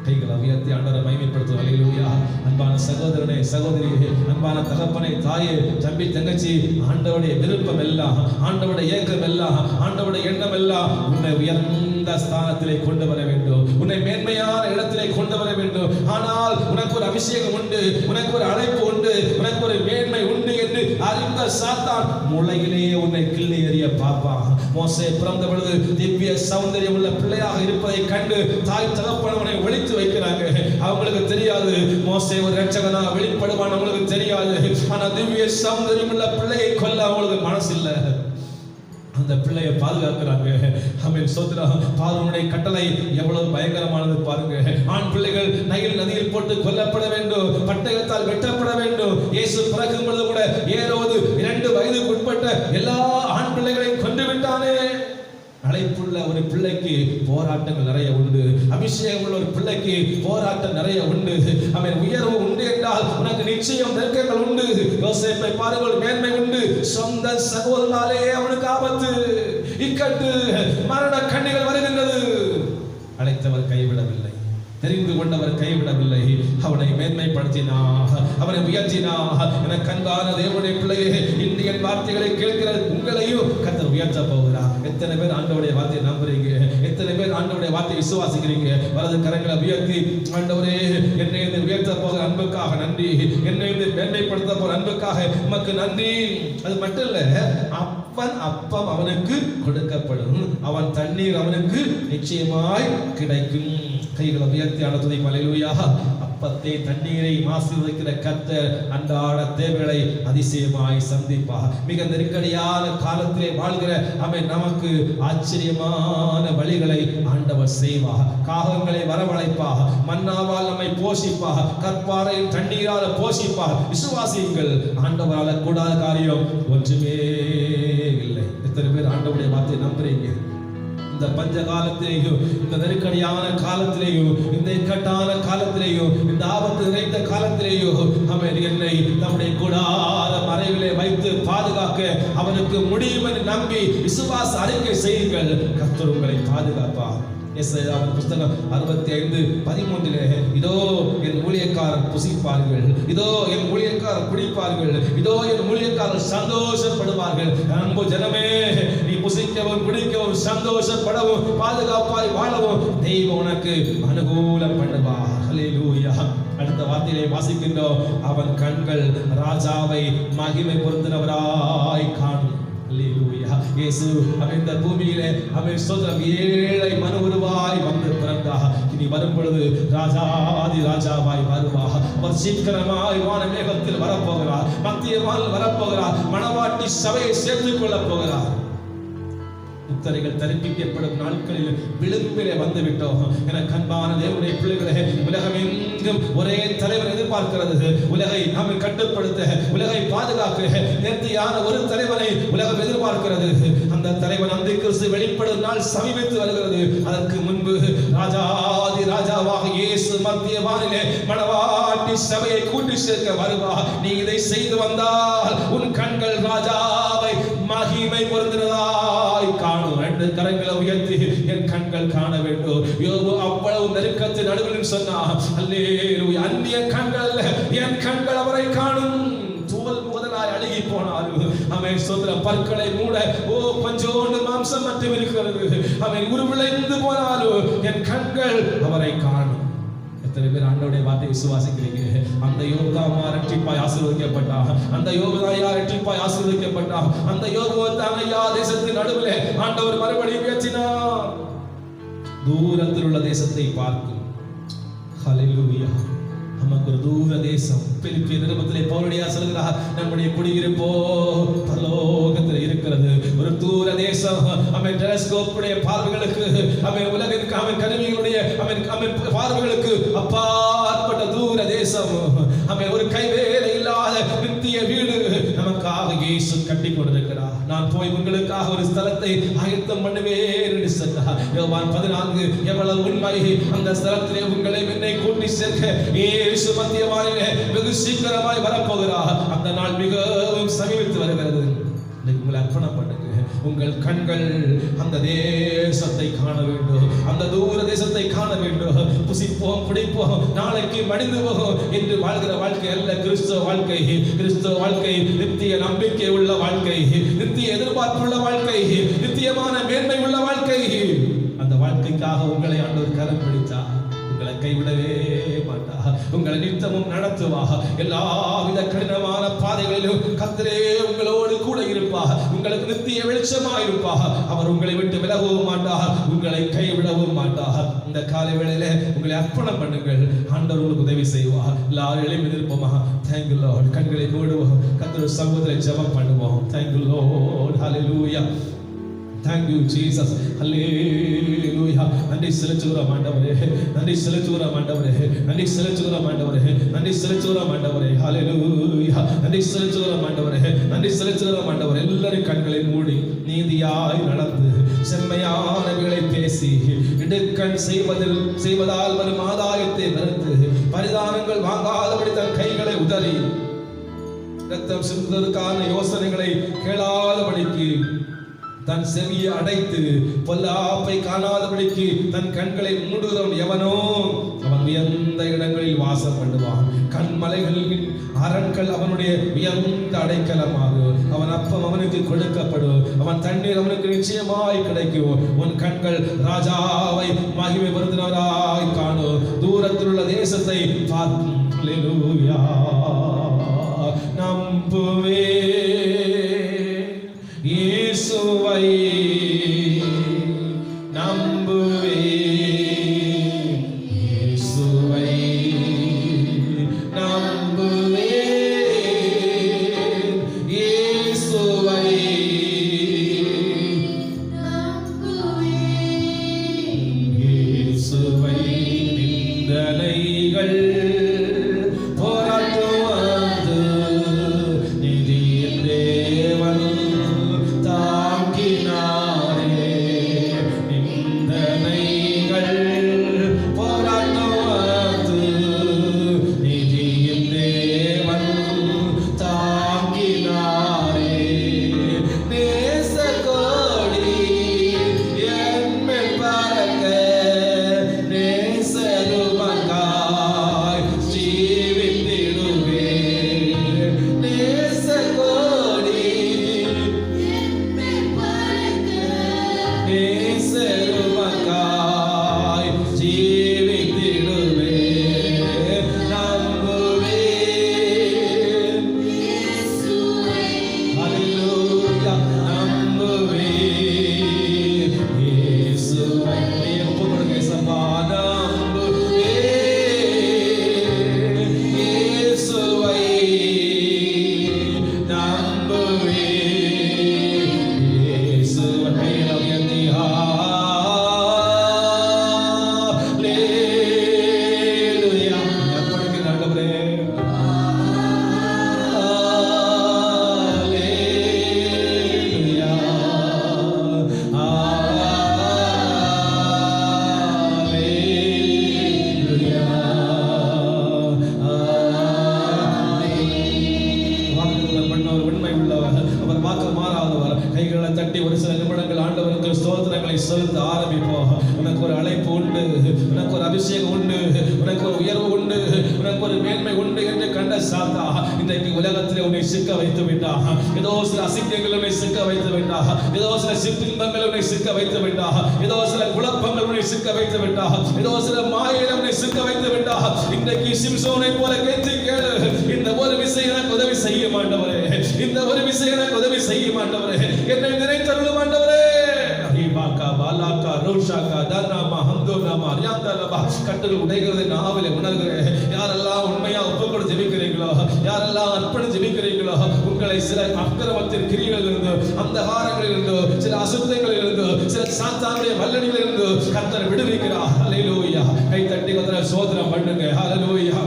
கைகளை உயர்த்தி ஆண்டவரை மகிமைப்படுத்தும். ஹல்லேலூயா. அன்பான சகோதரனே, சகோதரியே, அன்பான தகப்பனே, தாயே, தம்பி, தங்கச்சி, ஆண்டவருடைய விருப்பம் எல்லாம், ஆண்டவருடைய ஏக்கம் எல்லாம், ஆண்டவருடைய எண்ணம் எல்லாம் உன்னை உயர்ந்த ஸ்தானத்திலே கொண்டு வர வேண்டும், உன்னை மேன்மையான இடத்திலே கொண்டு வர வேண்டும். ஆனால் உனக்கு ஒரு அபிஷேகம் உண்டு, உனக்கு ஒரு அழைப்பு உண்டு, உனக்கு ஒரு மேன்மை உண்டு என்று அறிந்த சாத்தான் முளையிலேயே உன்னை கிள்ளி எறிய பார்ப்பான். மோசே பிறந்த பொழுது திவ்ய சௌந்தரியம் உள்ள பிள்ளையாக இருப்பதை கண்டு தாய் தகப்பனவனை ஒழித்து வைக்கிறாங்க. அவங்களுக்கு தெரியாது மோசே ஒரு இரட்சகனா வெளிப்படுவான், அவங்களுக்கு தெரியாது. ஆனா திவ்ய சௌந்தரியம் உள்ள பிள்ளையை கொல்ல அவங்களுக்கு மனசு இல்ல. அந்த பிள்ளையை பாதுகாக்கிறாங்க. ஆமென், ஸ்தோத்திரம். பார்வோனுடைய கட்டளை எவ்வளவு பயங்கரமானது பாருங்க. ஆண் பிள்ளைகள் நைல் நதியில் போட்டு கொல்லப்பட வேண்டும், பட்டயத்தால் வெட்டப்பட வேண்டும். இயேசு பிறக்கும் பொழுது கூட ஏரோது 2 வயதுக்கு உட்பட்ட எல்லா ஆண் பிள்ளைகளையும் கொண்டு விட்டானே. அழைப்புள்ள ஒரு பிள்ளைக்கு போராட்டங்கள் நிறைய உண்டு, அபிஷேகம் உள்ள ஒரு பிள்ளைக்கு போராட்டம் நிறைய உண்டு. அவன் உயர்வு உண்டு என்றால் உனக்கு நிச்சயம் நெருக்கங்கள் உண்டு. யோசேப்பை பாருங்கள், மேன்மை உண்டு. சொந்த சகோதரனாலே அவனுக்கு ஆபத்து, இக்கட்டு, மரண கண்ணிகள் வருகின்றது. அழைத்தவர் கைவிடவில்லை, தெரிந்து கொண்டவர் கைவிடவில்லை. அவனை மேன்மைப்படுத்தினார், அவனை உயர்த்தினார். என கண்காண தேவனுடைய பிள்ளையே, இந்திய வார்த்தைகளை கேட்கிற உங்களையும் கர்த்தர் உயர்த்த போகிறார். எத்தனை பேர் ஆண்டவருடைய வார்த்தையை நம்புறீங்க? எத்தனை பேர் ஆண்டவருடைய வார்த்தையை விசுவாசிக்கிறீங்க? வலது கரங்களை உயர்த்தி, ஆண்டவரே, என்னை உயர்த்த போகிற அன்புக்காக நன்றி, என்னை மேன்மைப்படுத்த போகிற அன்புக்காக உமக்கு நன்றி. அது மட்டும் இல்ல, அப்பன் அப்பம் அவனுக்கு கொடுக்கப்படும், அவன் தண்ணீர் அவனுக்கு நிச்சயமாய் கிடைக்கும். கைகளை உயர்த்தி ஆண்டவரை ஹல்லேலூயா. அப்பத்தை தண்ணீரை ஆசீர்வதிக்கிற கர்த்தர் அன்றாட தேவைகளை அதிசயமாய் சந்திப்பார். மிக நெருக்கடியான காலத்திலே வாழ்கிற அவன் நமக்கு ஆச்சரியமான வழிகளை ஆண்டவர் செய்வார். காகங்களை வரவழைப்பார், மன்னாவால் நம்மை போஷிப்பார், கற்பாறையின் தண்ணீரால் போஷிப்பார். விசுவாசியுங்கள், ஆண்டவரால் கூடாத காரியம் ஒன்றுமே இல்லை. எத்தனை பேர் ஆண்டவருடைய வார்த்தையை நம்புறீங்க? இந்த பஞ்ச காலத்திலேயும், இந்த நெருக்கடியான காலத்திலேயும், இந்த இக்கட்டான காலத்திலேயும், இந்த ஆபத்து நிறைந்த காலத்திலேயும் அவர் என்னை நம்முடைய கூடார மறைவிலே வைத்து பாதுகாக்க அவனுக்கு முடியும் என்று நம்பி விசுவாச அறிக்கை செய்யுங்கள். கர்த்தர் உங்களை பாதுகாப்பார். எஸ்ஐயாவின் புஸ்தகம் 65:13 இதோ என் ஊழியக்காரர் புசிப்பார்கள், இதோ என் ஊழியக்காரர் குடிப்பார்கள், இதோ என் ஊழியக்காரர் சந்தோஷப்படுவார்கள். அன்பு ஜனமே, நீ புசிக்கவும் குடிக்கவும் சந்தோஷப்படவும் பாதுகாப்பாய் வாழவும் தெய்வம் உனக்கு அனுகூலம் பண்ணுவார். ஹல்லேலூயா. அடுத்த வார்த்தையை வாசிக்கின்றோம். அவன் கண்கள் ராஜாவை மகிமை பொருந்தினவராய் காணும். அல்லேலூயா. இயேசு இந்த பூமியிலே ஸ்தோத்திரம் ஏழை மனு உருவாய் வந்து பிறந்தார். இனி வரும் பொழுது ராஜாதி ராஜாவாய் வருவார். அவர் சீக்கிரமாய் வான மேகத்தில் வரப்போகிறார், மத்திய வானில் வரப்போகிறார், மணவாட்டி சபையை சேர்த்துக் கொள்ளப் போகிறார். முத்திரைகள் தரிப்பிக்கப்படும் நாட்களில் விளிம்பிலே வந்து விட்டோம். என கண்பான தேவனுடைய பிள்ளைகளே, உலகமெங்கும் ஒரே தலைவர் எதிர்பார்க்கிறது. உலகை கட்டுப்படுத்த, உலகை பாதுகாக்க நேர்த்தியான ஒரு தலைவனை உலகம் எதிர்பார்க்கிறது. அந்த தலைவன் அந்த கிறிஸ்து வெளிப்படும் நாள் சமீபித்து வருகிறது. அதற்கு முன்பு ராஜாதி ராஜாவாக இயேசு மத்திய வானிலே மணவாட்டி சபையை கூட்டி சேர்க்க வருவார். நீ இதை செய்து வந்தால் உன் கண்கள் ராஜாவை மகிமை பொருந்தினதாய் காணும். ரெண்டு கரங்களை உயர்த்தி என் கண்கள் காண வேண்டும். யோபு அவ்வளவு நெருக்கத்தின் நடுவில் சொன்னார், அல்லேலூயா, அந்நிய கண்கள் என் கண்கள் அவரை காணும். தூவல் முதலாய் அழுகி போனாலும் அவன் சொந்த பற்களை மூட கொஞ்சோண்டு மாம்சம் மட்டும் இருக்கிறது. அவன் உருவிளைந்து போனாலும் என் கண்கள் அவரை காணும். எத்தனை பேர் ஆண்டவருடைய வார்த்தையை விசுவாசிக்கிறீங்க? அந்த யோபுதான் இரட்டிப்பாய் ஆசீர்வதிக்கப்பட்டார். அந்த யோபுதான் இரட்டிப்பாய் ஆசீர்வதிக்கப்பட்டார். அந்த யோபுதான் ஐயா தேசத்தின் நடுவிலே ஆண்டவர் மறுபடியும் பேசினார். தூரத்தில் உள்ள தேசத்தை பார்க்கும். ஹல்லேலூயா. நமக்கு ஒரு தூர தேசம். பிலிப்பியர் நிருபத்திலே பவுலடியார் சொல்கிறார், நம்முடைய குடியிருப்போ பரலோகத்தில் இருக்கிறது. ஒரு தூர தேசம். அவன் டெலஸ்கோப்புடைய பார்வைகளுக்கு, அவன் உலகிற்கு, அவன் கருவிகளுடைய அவன் பார்வைகளுக்கு அப்பாற்பட்ட தூர தேசம். அவன் ஒரு கைவேலை இல்லாத நித்திய வீடு நமக்காக இயேசு கட்டி கொண்டிருக்கிறார். நான் போய் உங்களுக்காக ஒரு ஸ்தலத்தை ஆயத்தம் பண்ணுவேன் என்று சொன்னார். யோவான் 14 எவ்வளவு உண்மை. அந்த ஸ்தலத்திலே உங்களை என்னை கூட்டி சேர்க்க இயேசு மத்திய வானிலே வெகு சீக்கிரமாய் வரப்போகிறார். அந்த நாள் மிகவும் சமீபித்து வருகிறது. உங்களை அர்ப்பணம் பண்ணுங்க. உங்கள் கண்கள் அந்த தேசத்தை காண வேண்டும், அந்த தூர தேசத்தை காண வேண்டும். புசிப்போம் குடிப்போம் நாளைக்கு மடிந்து போகும் என்று வாழ்கிற வாழ்க்கை அல்ல கிறிஸ்தவ வாழ்க்கை. கிறிஸ்தவ வாழ்க்கை நித்திய நம்பிக்கை உள்ள வாழ்க்கை, நித்திய எதிர்பார்ப்புள்ள வாழ்க்கை, நித்தியமான மேன்மை உள்ள வாழ்க்கை. அந்த வாழ்க்கைக்காக உங்களை ஆண்டவர் கரம் பிடித்தார். உங்களை கைவிடவே மாட்டார். உங்களை நித்தமும் நடத்துவார். எல்லாவித கடினமான பாதைகளிலும் கர்த்தரே உங்களோடு கூட இருப்பார். உங்களுக்கு நித்திய வெளிச்சமாக இருப்பார். அவர் உங்களை விட்டு விலகவும் மாட்டார், உங்களை கைவிடவும் மாட்டார். இந்த காலை வேளையில உங்களை அர்ப்பணம் பண்ணுங்கள். ஆண்டவர் உங்களுக்கு உதவி செய்வார். எல்லாரும் எழுப்பி நிற்போமா? Thank you Lord. கண்களை மூடுவோம். கர்த்தர் சமூகத்தில் ஜெபம் பண்ணுவோம். Thank you Lord. Hallelujah. Thank you Jesus. Hallelujah. நன்றி செலுத்துகிறோம் ஆண்டவரே, நன்றி செலுத்துகிறோம் ஆண்டவரே, நன்றி செலுத்துகிறோம் ஆண்டவரே, நன்றி செலுத்துகிறோம் ஆண்டவரே. Hallelujah. நன்றி செலுத்துகிறோம் ஆண்டவரே, நன்றி செலுத்துகிறோம் ஆண்டவரே. எல்லாரும் கண்களை மூடி நீதியாய் நடந்து செம்மையானவைகளை பேசி இடுக்கண் செய்வதால் வரும் ஆதாயத்தை வெறுத்து பரிதானங்கள் வாங்காதபடி தன் கைகளை உதறி இரத்தம் சிந்துவதற்கான யோசனைகளை கேளாதபடிக்கு தன் செவியை அடைத்து பொல்லாப்பை காணாதபடிக்கு தன் கண்களை மூடுகிறவன் எவனோ அவன் உயர்ந்த இடங்களில் வாசம் பண்ணுவான். கண்மலைகளின் அரண்கள் அவனுடைய உயர்ந்த அடைக்கலமாகும். அவன் அப்பம் அவனுக்கு கொடுக்கப்படும், அவன் தண்ணீர் அவனுக்கு நிச்சயமாய் கிடைக்கும். உன் கண்கள் ராஜாவை மகிமை பொருந்தினவராய் காணும். தூரத்தில் உள்ள தேசத்தை பார்க்கும். அல்லேலூயா. நம்புவே இயேசுவை நம்புவே, இயேசுவை நம்புவே, இயேசுவை நம்புவே, இயேசுவை. நிந்தனைகள் போராட்டுவது நிதியின் தேவன் தாங்கினாரே. எங்கள் போராட்டத்து நீதியின் தேவன் தாங்கினாரே. நேசக்கோடி என்மேல் பறக்க நேசருமக்காய் ஜீவித்திடுவே. நேசக்கோடி நேசருமக்காய் ஜீவித்திடுவே. நம்புவேன் ஹல்லேலூயா, நம்புவேன் இயேசுவை. ஒப்பு கொடுங்க சபா. நம்புவேன் இயேசுவை, நம்புவேன் இயேசுவை. கைகளை உயர்த்தி ஹல்லேலூயா. எப்படிங்க ஆண்டவரே? ஹல்லேலூயா, ஹல்லேலூயா, வாக்குத்தத்தம் பண்ணவர் உண்மை உள்ளவர், அவர் வாக்கு மாறாதவர். கைகளை தட்டி ஒரு சில நிமிடங்கள் ஆண்டவருக்கு ஸ்தோத்திரங்களை செலுத்த ஆரம்பிப்போம். உனக்கு ஒரு அழைப்பு உண்டு, உனக்கு ஒரு அபிஷேகம் உண்டு, உனக்கு ஒரு உயர்வு உண்டு, உனக்கு ஒரு மேன்மை உண்டு என்று கண்ட சாத்தா இன்றைக்கு உலகத்திலே உன்னை சிக்க வைத்து விட்டா. ஏதோ சில அசிங்கங்கள் உன்னை சிக்க வைத்து விட்டா, ஏதோ சில சிற்றின்பங்கள் உன்னை சிக்க வைத்து விட்டா, ஏதோ சில குழப்பங்கள் உன்னை சிக்க வைத்து விட்டா, ஏதோ சில மாயைகள் உன்னை சிக்க வைத்து விட்டா. இன்றைக்கு சிம்சோனை போல கெஞ்சி கேளு, இந்த ஒரு விஷயம் எனக்கு உதவி செய்ய மாட்டவரே, இந்த ஒரு விஷயம் எனக்கு உதவி செய்ய மாட்டவரே, என்னை நினைத்தருளும் ஆண்டவரே. ஹீபாக்கா பாலாக்கா ரோஷாக்கா தர்நாமா ஹம்தோநாமா ரியாந்தலபா. கட்டுகள் உடைகிறது நாவிலே உணர்கிறேன். யாரெல்லாம் உண்மையா ஒப்பு கொடுத்து ஜெபிக்கிறீங்களோ, யாரெல்லாம் அர்ப்பணம் ஜெபிக்கிறீங்களோ, உங்களை சில அக்கிரமத்தின் கிரியைகளில் இருந்து, அந்தகாரங்களில் இருந்து, சில அசுத்தங்களில் இருந்து, சில சாத்தானுடைய வல்லடிகளில் இருந்து கர்த்தர் விடுவிக்கிறார். ஹல்லேலூயா. கை தட்டி கர்த்தரை சோதனம் பண்ணுங்க. ஹல்லேலூயா.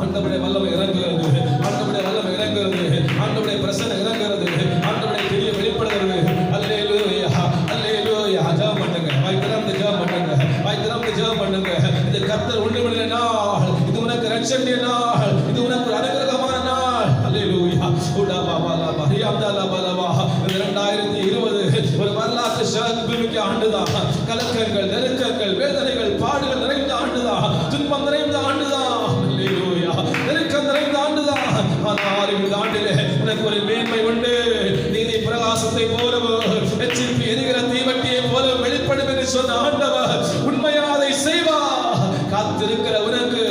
ஆண்டவருடைய வல்லமை இறங்குகிறது, ஆண்டவருடைய வல்லமை இறங்குகிறது, ஆண்டவருடைய பிரசன்னம் இறங்குகிறது, ஆண்டவருடைய பெரிய வெளிப்படுகிறது. அல்லேலூயா, அல்லேலூயா. ஜெபம் பண்ணுங்க, வாய் திறந்து ஜெபம் பண்ணுங்க, வாய் திறந்து ஜெபம் பண்ணுங்க. இது கர்த்தர் உண்டு பண்ணின நாள், இது உனக்கு ரட்சணிய நாள், இது உனக்கு ஒரு அனுகிரகமான நாள். அல்லேலூயா. உடாபாபாலாபா ரியாம்தாலாபாலாபா. இந்த 2020 ஒரு வரலாற்று சிறப்புமிக்க ஆண்டுதான். கலக்கங்கள், நெருக்கங்கள், வேதனைகள், பாடுகள் நிறைந்த ஆண்டுதான், துன்பம் நிறைந்த ஆண்டுதான். அல்லேலூயா. நெருக்கம் நிறைந்த ஆண்டுதான். ஆனால் இந்த ஆண்டிலே உனக்கு ஒரு மேன்மை உண்டு. நீதி பிரகாசத்தை போலவும் எச்சில் எரிகிற தீவட்டியை போலவும் வெளிப்படும் என்று சொன்ன ஆண்டவர் உண்மையாக அதை செய்வார். காத்திருக்கிற உனக்கு,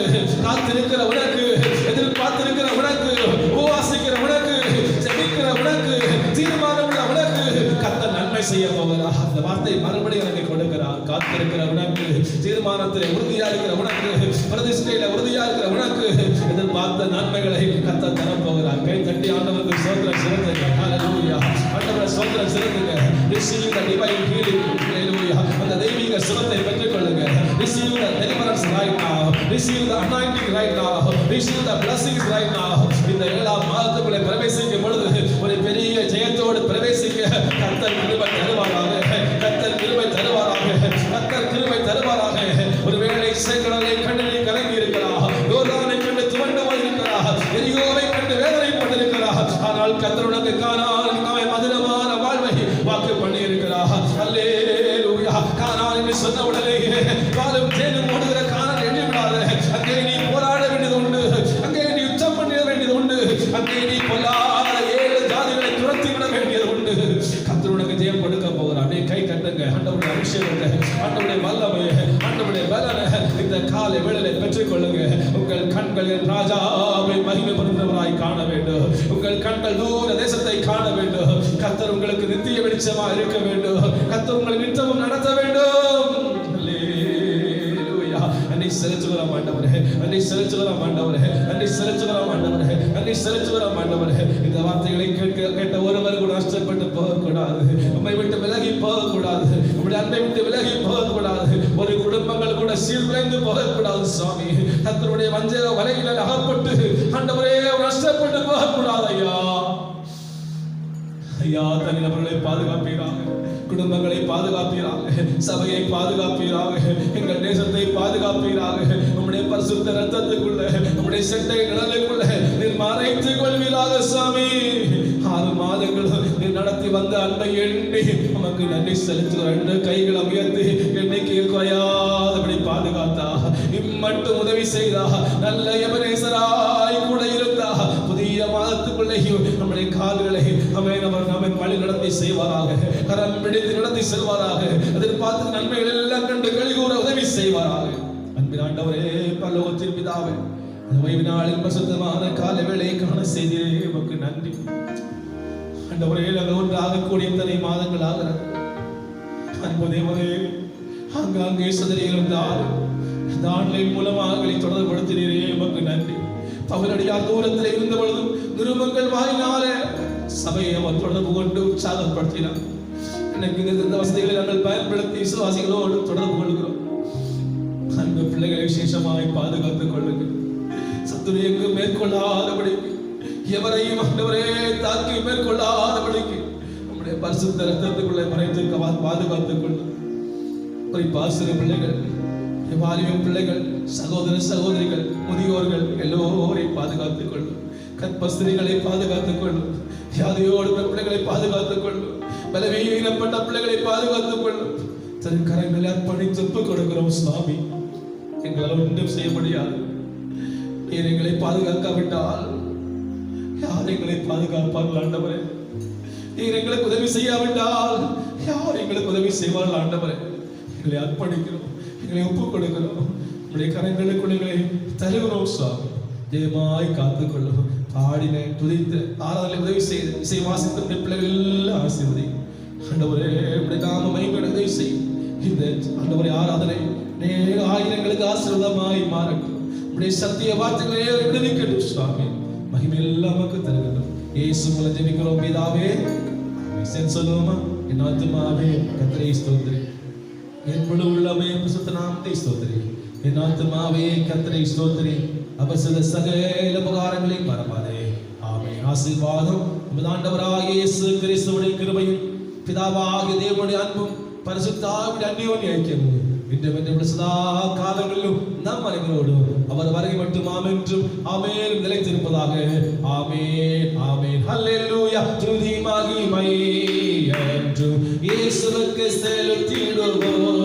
காத்திருக்கிற உனக்கு, எதிர்பார்த்திருக்கிற உனக்கு, உபவாசிக்கிற உனக்கு, ஜெபிக்கிற உனக்கு, தீர்மானம் உள்ள உனக்கு கர்த்தர் நன்மை செய்ய போகிறார். அந்த வார்த்தை மறுபடியும் எனக்கு கொடுக்கிறார். காத்திருக்கிற உனக்கு, தீர்மானத்தில் உறுதியா இருக்கிற உனக்கு, பிரதிஷ்டையில உறுதியா இருக்கிற உனக்கு எதிர்பார்த்த நன்மைகளை கர்த்தர் தரப்போகிறார். கை தட்டி ஆண்டவருக்கு ஸ்தோத்திரம் செலுத்துங்க. ஹல்லேலூயா. ஆண்டவரே ஸ்தோத்திரம் செலுத்துங்க. Receive the divine healing. Hallelujah. அந்த தெய்வீக சுகத்தை பெற்றுக்கொள்ளுங்க. Receive the deliverance right now. Receive the anointing right now. Receive the blessings right now. இந்த 7ஆம் மாதத்துக்குள்ளே பிரவேசிக்கும் பொழுது ஒரு பெரிய ஜெயத்தோடு பிரவேசிக்க கர்த்தர் கிருபை தருவாராக, கர்த்தர் கிருபை தருவாராக, கர்த்தர் கிருபை தருவாராக. ஒருவேளை செங்கடலை கண்டு நீ கலங்கி இருக்கிறார், யோர்தானை கண்டு துவண்டு போயிருக்கிறார், எரிகோவை கண்டு வேதனைப்பட்டிருக்கிறார். ஆனால் கர்த்தர் உனக்கு கானானின் மதுரமான வாழ்வை வாக்கு பண்ணி இருக்கிறார். அல்லேலூயா. கானான் என்று சொன்ன உடனே காலும் தேனும் ஓடுகிற கானான் எண்ணி விடாதே. அங்கே நீ போராட வேண்டியது உண்டு, அங்கே நீ யுத்தம் பண்ண வேண்டியது உண்டு, அங்கே நீ பொல்லாத 7 ஜாதிகளை துரத்தி விட வேண்டியது உண்டு. கர்த்தர் உனக்கு ஜெயம் கொடுக்க போகிறார். அப்படியே கை தட்டுங்க. ஆண்டவருடைய அபிஷேகத்தை, ஆண்டவருடைய வல்லமையை, ஆண்டவருடைய பலனை இந்த காலை வேளையிலே பெற்றுக்கொள்ளுங்க. உங்கள் கண்கள் என் ராஜாவை மகிமைப்படுத்துகிறவராய் காண வேண்டும். உங்கள் கண்கள் தூர தேசத்தை காண வேண்டும். கர்த்தர் உங்களுக்கு நித்திய வெளிச்சமா இருக்க வேண்டும். கர்த்தர் உங்களை நித்தமும் நடத்த வேண்டும். அல்லேலூயா. அன்னை செலுத்துகிறோம் ஆண்டவரே, அன்னை செலுத்துகிறோம் ஆண்டவரே, அன்னை செலுத்துகிறோம் ஆண்டவரே, அன்னை செலுத்துகிறோம் ஆண்டவரே. இந்த வார்த்தைகளை கேட்ட ஒருவர் கூட நஷ்டப்பட்டு போகக்கூடாது. உம்மை விட்டு விலகி போகக்கூடாது. உம்முடைய அன்பை விட்டு விலகி போகக்கூடாது. ஒரு குடும்பங்கள் கூட சீர்குலைந்து போகக்கூடாது. சுவாமி, கர்த்தருடைய வஞ்சக வலையில அகப்பட்டு ஆண்டவரே நஷ்டப்பட்டு போகக்கூடாது. ஐயா, ஐயா, தனி நபர்களை பாதுகாப்பீராக. குடும்பங்களை பாதுகாப்பீராக, சபையை பாதுகாப்பீராக, எங்கள் தேசத்தை பாதுகாப்பீராக. உம்முடைய பரிசுத்த ரத்தத்துக்குள்ள, உம்முடைய செட்டை நிழலுக்குள்ள நீர் மறைத்துக் கொள்வீராக சாமி. 6 மாதங்கள் நீர் நடத்தி வந்த அன்பை எண்ணி உமக்கு நன்றி செலுத்துகிறோம். 2 கைகளை உயர்த்தி எண்ணிக்கையில் குறையாதபடி பாதுகாத்தா, இம்மட்டும் உதவி செய்தா, நல்ல எபனேசராய் கூட இருந்தா. புதிய மாதத்துக்குள்ளேயும் நம்முடைய கால்களை அவன் வழி நடத்தி செய்வாராக, கரம் பிடித்து நடத்தி செல்வாராக. அதில் பார்த்து நன்மைகள் எல்லாம் கண்டு கழிகூற உதவி செய்வாராக. அன்பின் ஆண்டவரே, பரலோகத்தின் பிதாவே, ஓய்வு நாளில் பரிசுத்தமான கால வேளையை காண செய்தீரே, உமக்கு நன்றி ஆண்டவரே. நாங்கள் ஒன்றாக கூடிய இத்தனை மாதங்கள் ஆகிறது. அன்பு தேவனே, ஆங்காங்கே சிதறி இருந்தாலும் இந்த ஆன்லைன் மூலமாக தொடர்புபடுத்தினீரே, உமக்கு நன்றி. பகலடியார் தூரத்தில் இருந்த பொழுதும் நிருபங்கள் வாயினாலே சபையை அவர் தொடர்பு கொண்டு உற்சாகப்படுத்தினார். எனக்கு இந்த வசதிகளை நாங்கள் பயன்படுத்தி விசுவாசிகளோடு தொடர்பு கொள்கிறோம். அந்த பிள்ளைகளை விசேஷமாய் பாதுகாத்துக் கொள்ளுங்கள். சத்துரு எங்கு மேற்கொள்ளாதபடிக்கு, எவரையும் ஆண்டவரே தாக்கி மேற்கொள்ளாதபடிக்கு நம்முடைய பரிசுத்த ரத்தத்துக்குள்ளே மறைத்து பாதுகாத்துக் கொள்ளும். குறிப்பாக சிறு பிள்ளைகள், வாலிப பிள்ளைகள், சகோதர சகோதரிகள், முதியோர்கள் எல்லோரையும் பாதுகாத்துக் கொள்ளும். கற்பஸ்திரிகளை பாதுகாத்துக் கொள்ளும். வியாதியோடு பிள்ளைகளை பாதுகாத்துக் கொள்ளும். பலவீனப்பட்ட பிள்ளைகளை பாதுகாத்துக் கொள்ளும். தன் கரங்களை அர்ப்பணித்து ஒப்புக் கொடுக்கிறோம் சுவாமி. எங்களால் ஒன்றும் செய்ய முடியாது. நீர் எங்களை பாதுகாக்காவிட்டால் யார் எங்களை பாதுகாப்பார்கள் ஆண்டவரே? நீர் எங்களுக்கு உதவி செய்யாவிட்டால் யார் எங்களுக்கு உதவி செய்வார்கள் ஆண்டவரே? எங்களை அர்ப்பணிக்கிறோம், எங்களை ஒப்புக் கொடுக்கிறோம். உங்களுடைய கரங்களுக்குள் எங்களை தருகிறோம் சுவாமி. ஜெயமாய் காத்துக்கொள்ளும். பாடின துதித்து ஆராதனை உதவி செய்து இசை வாசித்த பிள்ளைகள் எல்லாம் ஆசீர்வதி ஆண்டவரே. உடைய நாம மகிமை உதவி செய்யும். இந்த ஆண்டவரே ஆராதனை நேர ஆயிரங்களுக்கு ஆசீர்வாதமாய் மாறட்டும். உடைய சத்திய வார்த்தைகளே விடுவிக்கட்டும் சுவாமி. மகிமை எல்லாம் நமக்கு தருகிறோம். இயேசு மூலம் ஜெபிக்கிறோம் பிதாவே. சொல்லுவோமா? என் ஆத்துமாவே கர்த்தரை ஸ்தோத்திரி, என் முழு உள்ளமே பரிசுத்த நாமத்தை ஸ்தோத்திரி. என் ஆத்துமாவே கர்த்தரை ஸ்தோத்திரி, அவர் செய்த சகல உபகாரங்களையும் மறவாதே. ஆமென். ஆசீர்வாதம் நமது ஆண்டவராகிய இயேசு கிறிஸ்துவின் கிருபையும் பிதாவாகிய தேவனுடைய அன்பும் பரிசுத்த ஆவியின் அந்யோன்ய ஐக்கியமும் இன்றும் சதா காலங்களிலும் நம் அனைவரோடும் அவர் வருகை மட்டும் ஆமென்றும் ஆமென் நிலைத்திருப்பதாக. ஆமென் ஆமென். ஹல்லேலூயா. துதி மகிமை என்றும் இயேசுவுக்கு செலுத்திடுவோம்.